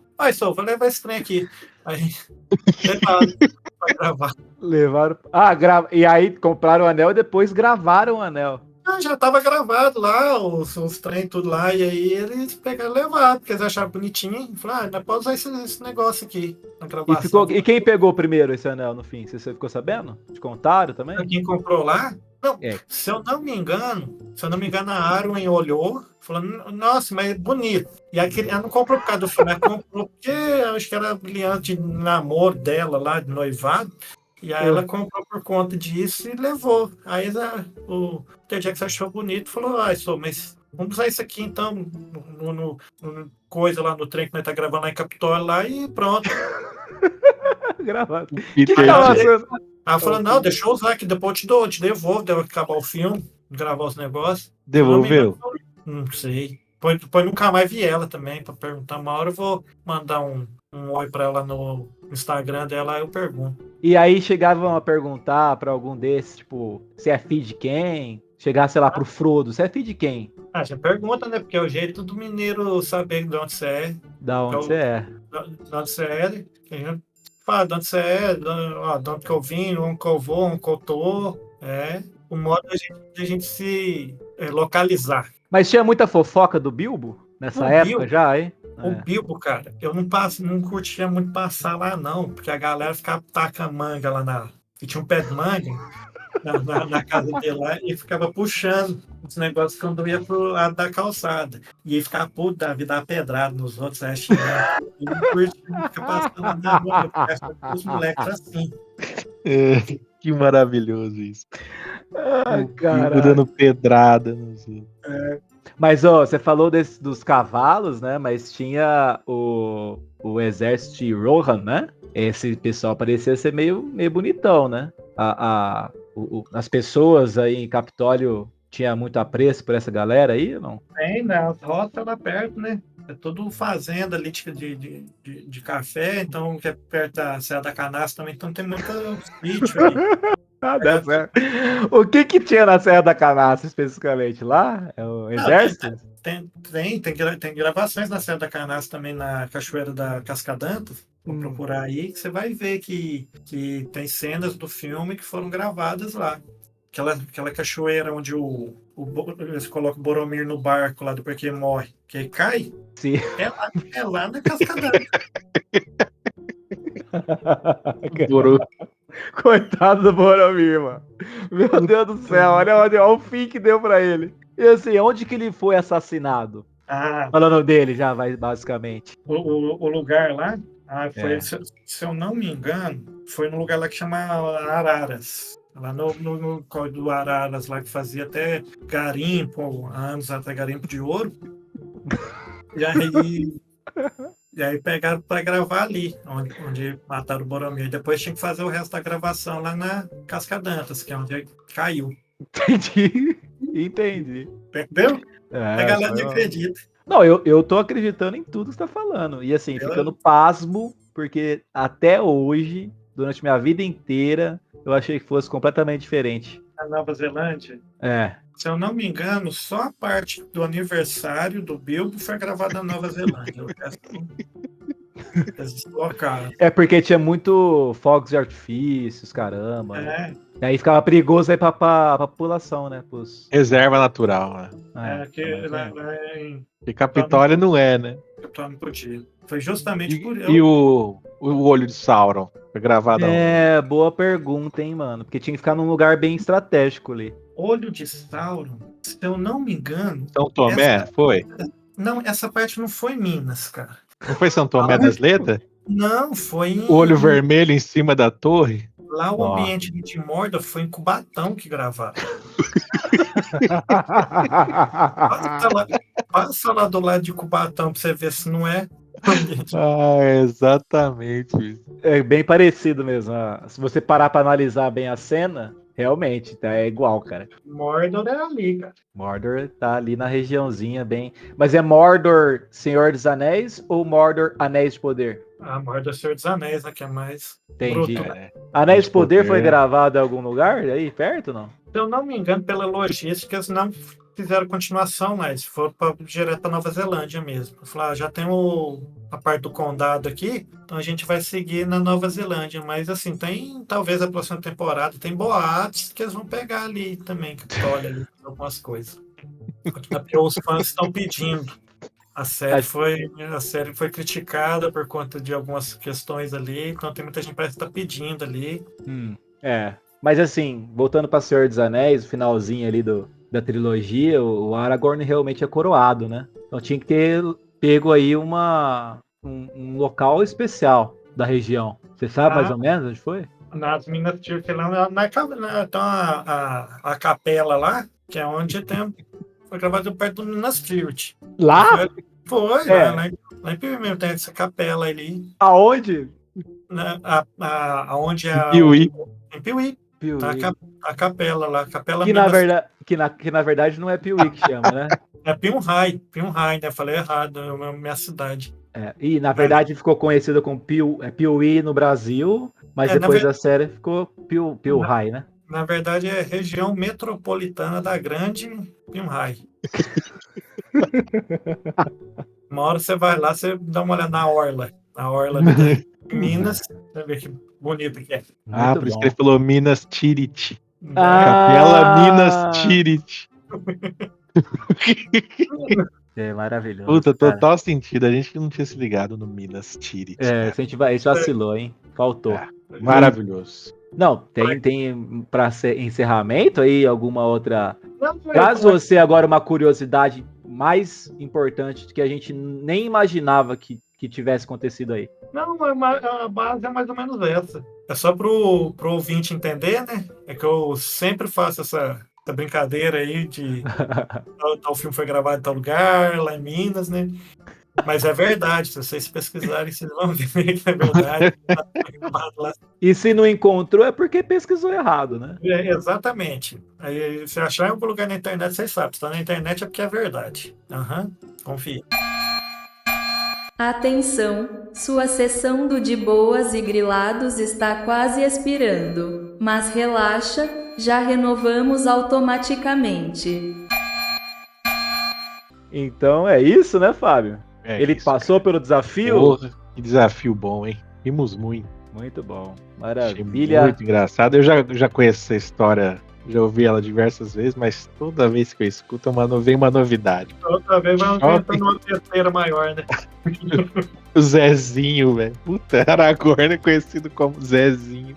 vou levar esse trem aqui. Aí levaram para gravar. Levaram. E aí compraram o anel e depois gravaram o anel. Já estava gravado lá, os trem tudo lá, e aí eles pegaram e levaram, porque eles acharam bonitinho. E falaram: não pode usar esse negócio aqui na gravação. E quem pegou primeiro esse anel no fim? Você ficou sabendo? Te contaram também? Quem comprou lá? Não, se eu não me engano, a Arwen olhou, falou: nossa, mas é bonito. E aí ela não comprou por causa do filme, ela comprou porque eu acho que era brilhante de namoro dela lá, de noivado. E aí ela comprou por conta disso e levou. Aí o Peter Jackson achou bonito e falou: mas vamos usar isso aqui então, no coisa lá no trem que nós tá gravando lá em Capitólio lá e pronto. Gravado. Ela falou: não, deixa eu usar, que depois eu te devolvo, deve acabar o filme, gravar os negócios. Devolveu? Não sei. Depois nunca mais vi ela também, pra perguntar. Uma hora eu vou mandar um oi pra ela no Instagram dela, aí eu pergunto. E aí chegavam a perguntar pra algum desses, tipo, você é filho de quem? Chegar, sei lá, pro Frodo, você é filho de quem? Já pergunta, né? Porque é o jeito do mineiro saber de onde você é. Da onde você é. De onde você é. A gente fala de onde você é, de onde que eu vim, onde que eu vou, onde que eu tô. O modo de a gente se localizar. Mas tinha muita fofoca do Bilbo nessa época já, hein? O Bilbo, cara, eu não curtia muito passar lá, não, porque a galera ficava tacando manga lá e tinha um pé de manga na casa dele lá e ficava puxando os negócios quando eu ia pro lado da calçada. E ele ficava puto da vida, dar pedrada nos outros, xingando. E não curtia ficar passando lá na rua, porque os moleques assim. Que maravilhoso isso. Caralho. Dando pedrada nos outros. Mas, você falou dos cavalos, né? Mas tinha o exército de Rohan, né? Esse pessoal parecia ser meio bonitão, né? As pessoas aí em Capitólio tinha muito apreço por essa galera aí, ou não? Tem, né? As roças lá perto, né? É tudo fazenda ali de café, então que é perto da Serra da Canastra também, então tem muito sítio aí. O que tinha na Serra da Canastra especificamente? Lá? É o exército? Tem gravações na Serra da Canastra também, na Cachoeira da Cascadantas. Vou procurar aí, que você vai ver que tem cenas do filme que foram gravadas lá. Aquela cachoeira onde eles colocam o Boromir no barco lá depois que ele morre, que ele cai. Sim. É lá na Cascadanta. Coitado do Boromir, mano. Meu Deus do céu, olha o fim que deu pra ele. E assim, onde que ele foi assassinado? Ah, Falando dele já, vai, basicamente. o lugar lá, foi, É. se eu não me engano, foi num lugar lá que chama Araras. Lá no Código do Araras, lá que fazia até garimpo, há anos até garimpo de ouro. E aí pegaram para gravar ali, onde mataram o Boromir. E depois tinha que fazer o resto da gravação lá na Cascadantas, que é onde caiu. Entendi. Entendeu? É, A galera foi não uma- acredita. Não, eu tô acreditando em tudo que você tá falando. E assim, ficando pasmo, porque até hoje, durante minha vida inteira, eu achei que fosse completamente diferente. Na Nova Zelândia, É. se eu não me engano, só a parte do aniversário do Bilbo foi gravada na Nova Zelândia. O resto eles deslocaram. É porque tinha muito fogos de artifícios, caramba. É, E aí ficava perigoso aí pra população, né? Reserva natural, né? que lá em E Capitólio não é, né? Capitólio não podia. Foi justamente por E o olho de Sauron? Foi gravado aonde? É, boa pergunta, hein, mano? Porque tinha que ficar num lugar bem estratégico ali. Olho de Sauron, se eu não me engano. São Tomé? Foi? Não, essa parte não foi em Minas, cara. Não foi São Tomé das Letras? Não, foi em. O olho vermelho em cima da torre? Lá o Ó. ambiente de Mordor foi em Cubatão que gravaram. Passa lá do lado de Cubatão pra você ver se não é. Exatamente isso. É bem parecido mesmo. Se você parar pra analisar bem a cena, realmente, tá, é igual, cara. Mordor é ali, cara. Mordor tá ali na regiãozinha bem... Mas é Mordor Senhor dos Anéis ou Mordor Anéis de Poder? Mordor Senhor dos Anéis, né? Que é mais Entendi. bruto, né? Anéis de Poder foi Poder. gravado em algum lugar aí perto, não? Se eu não me engano, pela logística, eles não fizeram continuação lá. Eles foram direto para Nova Zelândia mesmo. Falaram, já tem a parte do condado aqui, então a gente vai seguir na Nova Zelândia. Mas assim, tem talvez a próxima temporada, tem boatos que eles vão pegar ali também, Capitólio, ali, algumas coisas. Porque os fãs estão pedindo. A série foi criticada por conta de algumas questões ali, então tem muita gente que parece que está pedindo ali. É. Mas assim, voltando pra Senhor dos Anéis, o finalzinho ali da trilogia, o Aragorn realmente é coroado, né? Então tinha que ter pego aí um local especial da região. Você sabe mais ou menos onde foi? Nas Minas Tirith, lá então a capela lá, que é onde foi gravado perto do Minas Tirith. Lá? Foi, É. lá em Piuí mesmo, tem essa capela ali. Aonde? Né, aonde é Piuí. em Piuí. Piuí. A capela lá, capela Que na verdade não é Piuí que chama, né? É Piunhai, né? Falei errado, é minha cidade. É, e na verdade ficou conhecido como Piuí no Brasil, mas depois da série ficou Piuí, né? Na verdade é região metropolitana da Grande Piunhai. Uma hora você vai lá, você dá uma olhada na orla de Minas, você vê que bonito que é. Muito Por isso bom. que ele falou Minas Tirith. Ah! Capela Minas Tirith. É maravilhoso. Puta, cara. total sentido. A gente que não tinha se ligado no Minas Tirith. É, cara. a gente vacilou, hein? Faltou. É. Maravilhoso. Não, tem para encerramento aí alguma outra. Não, Caso você agora uma curiosidade mais importante que a gente nem imaginava que tivesse acontecido aí. Não, a base é mais ou menos essa. É só pro ouvinte entender, né? É que eu sempre faço essa brincadeira aí de tal filme foi gravado em tal lugar, lá em Minas, né? Mas é verdade, se vocês pesquisarem, vocês vão ver que é verdade. E se não encontrou é porque pesquisou errado, né? Exatamente. Aí, se achar em algum lugar na internet, vocês sabem. Se tá na internet é porque é verdade. Confia. Atenção, sua sessão do De Boas e Grilados está quase expirando, mas relaxa, já renovamos automaticamente. Então é isso, né, Fábio? É Ele isso, passou pelo desafio? Porra, que desafio bom, hein? Rimos muito. Muito bom. Achei Maravilha. muito engraçado. Eu já conheço essa história, já ouvi ela diversas vezes, mas toda vez que eu escuto vem uma novidade. Outra vez vamos tentar uma terceira maior, né? O Zezinho, velho. Puta, Aragorn é conhecido como Zezinho.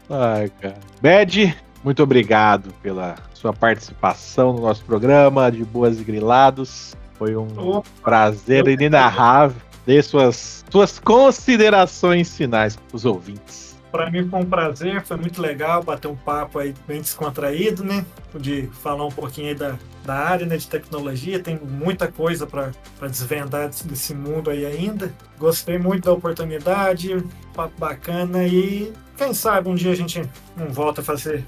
Ai, cara. Bad, muito obrigado pela sua participação no nosso programa de Boas e Grilados. Foi um prazer inenarrável. Dê suas considerações finais para os ouvintes. Para mim foi um prazer, foi muito legal bater um papo aí bem descontraído, né? De falar um pouquinho aí da área, né, de tecnologia. Tem muita coisa para desvendar desse mundo aí ainda. Gostei muito da oportunidade, papo bacana e quem sabe um dia a gente não volta a fazer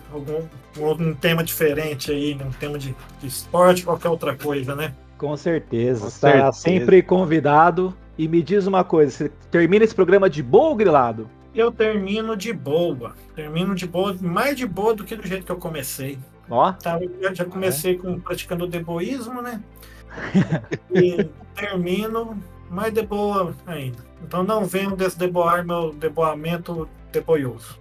um tema diferente aí, né? Um tema de esporte, qualquer outra coisa, né? Com certeza. Com Está certeza. sempre convidado. E me diz uma coisa, você termina esse programa de boa ou grilado? Eu termino de boa, mais de boa do que do jeito que eu comecei. Ó, Tá, eu já comecei praticando o deboísmo, né? E termino mais de boa ainda. Então não venham desdeboar meu deboamento deboioso.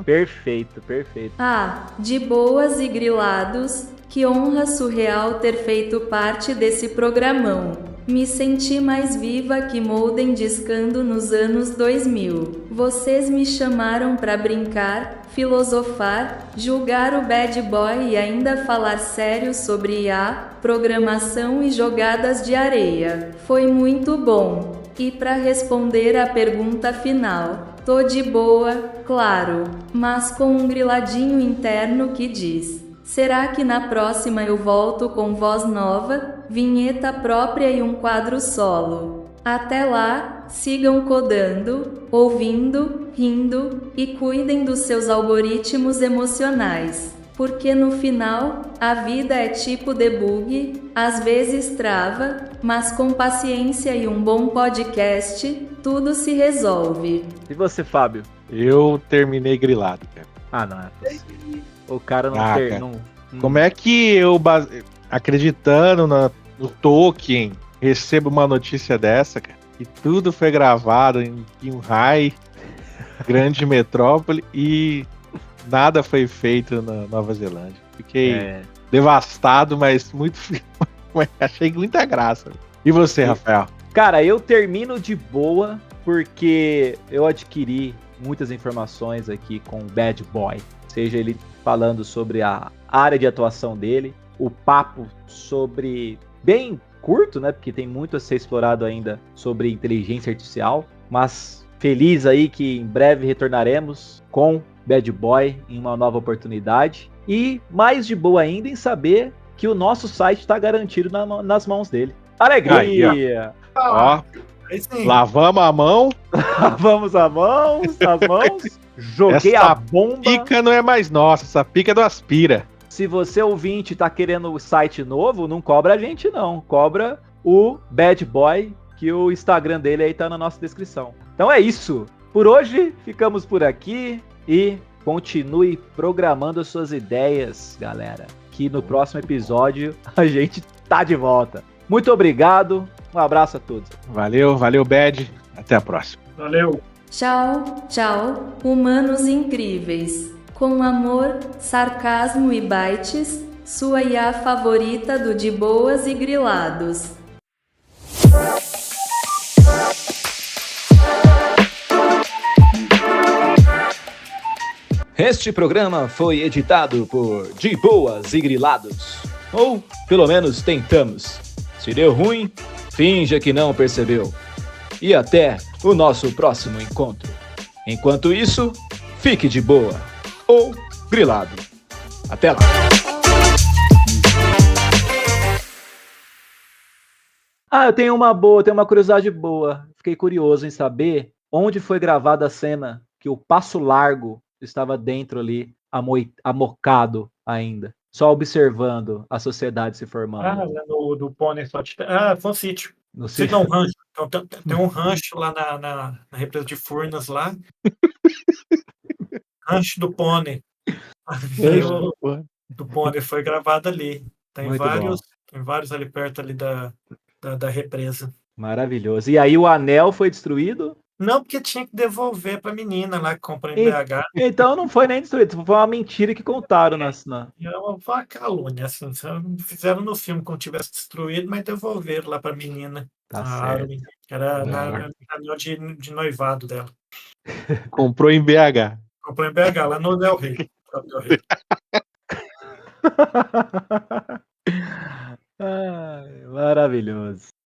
perfeito, perfeito. Ah, de boas e grilados, que honra surreal ter feito parte desse programão. Me senti mais viva que Molden discando nos anos 2000. Vocês me chamaram pra brincar, filosofar, julgar o bad boy e ainda falar sério sobre IA, programação e jogadas de areia. Foi muito bom. E pra responder a pergunta final, tô de boa, claro, mas com um griladinho interno que diz: será que na próxima eu volto com voz nova, vinheta própria e um quadro solo? Até lá, sigam codando, ouvindo, rindo e cuidem dos seus algoritmos emocionais. Porque no final, a vida é tipo debug, às vezes trava, mas com paciência e um bom podcast, tudo se resolve. E você, Fábio? Eu terminei grilado, cara. Ah, não é possível. O cara não Ah, ter... cara. Não... Como é que eu, acreditando no Tolkien, recebo uma notícia dessa, cara? Que tudo foi gravado em Qinghai, grande metrópole, e nada foi feito na Nova Zelândia. Fiquei devastado, mas muito... achei muita graça. E você, Rafael? Cara, eu termino de boa porque eu adquiri muitas informações aqui com o Bad Boy. Seja ele falando sobre a área de atuação dele, o papo sobre... bem curto, né? Porque tem muito a ser explorado ainda sobre inteligência artificial. Mas feliz aí que em breve retornaremos com Bad Boy em uma nova oportunidade. E mais de boa ainda em saber que o nosso site está garantido nas mãos dele. Alegria! Aí, ó, Aí sim. lavamos a mão. Vamos as mãos. Joguei Essa a bomba. pica não é mais nossa, essa pica é do Aspira. Se você ouvinte tá querendo o site novo, não cobra a gente não. Cobra o Bad Boy, que o Instagram dele aí tá na nossa descrição. Então é isso. Por hoje, ficamos por aqui e continue programando as suas ideias, galera. Que no próximo episódio a gente tá de volta. Muito obrigado. Um abraço a todos. Valeu, Bad. Até a próxima. Valeu. Tchau, tchau, humanos incríveis. Com amor, sarcasmo e bytes, sua IA favorita do De Boas e Grilados. Este programa foi editado por De Boas e Grilados. Ou, pelo menos, tentamos. Se deu ruim, finja que não percebeu. E até o nosso próximo encontro. Enquanto isso, fique de boa. Ou grilado. Até lá. Ah, eu tenho uma curiosidade boa. Fiquei curioso em saber onde foi gravada a cena que o Passo Largo estava dentro ali, amocado ainda, só observando a sociedade se formando. Do Pônei só de... foi um sítio. No Sítio é um rancho. Então, tem um rancho lá na represa de Furnas lá. Rancho do Pônei. Do Pônei foi gravado ali. Tem vários ali perto ali da represa. Maravilhoso. E aí o anel foi destruído? Não, porque tinha que devolver pra menina lá que comprou em BH. Então não foi nem destruído, foi uma mentira que contaram na... Foi uma calúnia, assim. Fizeram no filme como tivesse destruído, mas devolveram lá pra menina. Tá a certo. árvore. Era na anel de noivado dela. Comprou em BH. Comprou em BH, lá no Del Rey. Ai, maravilhoso.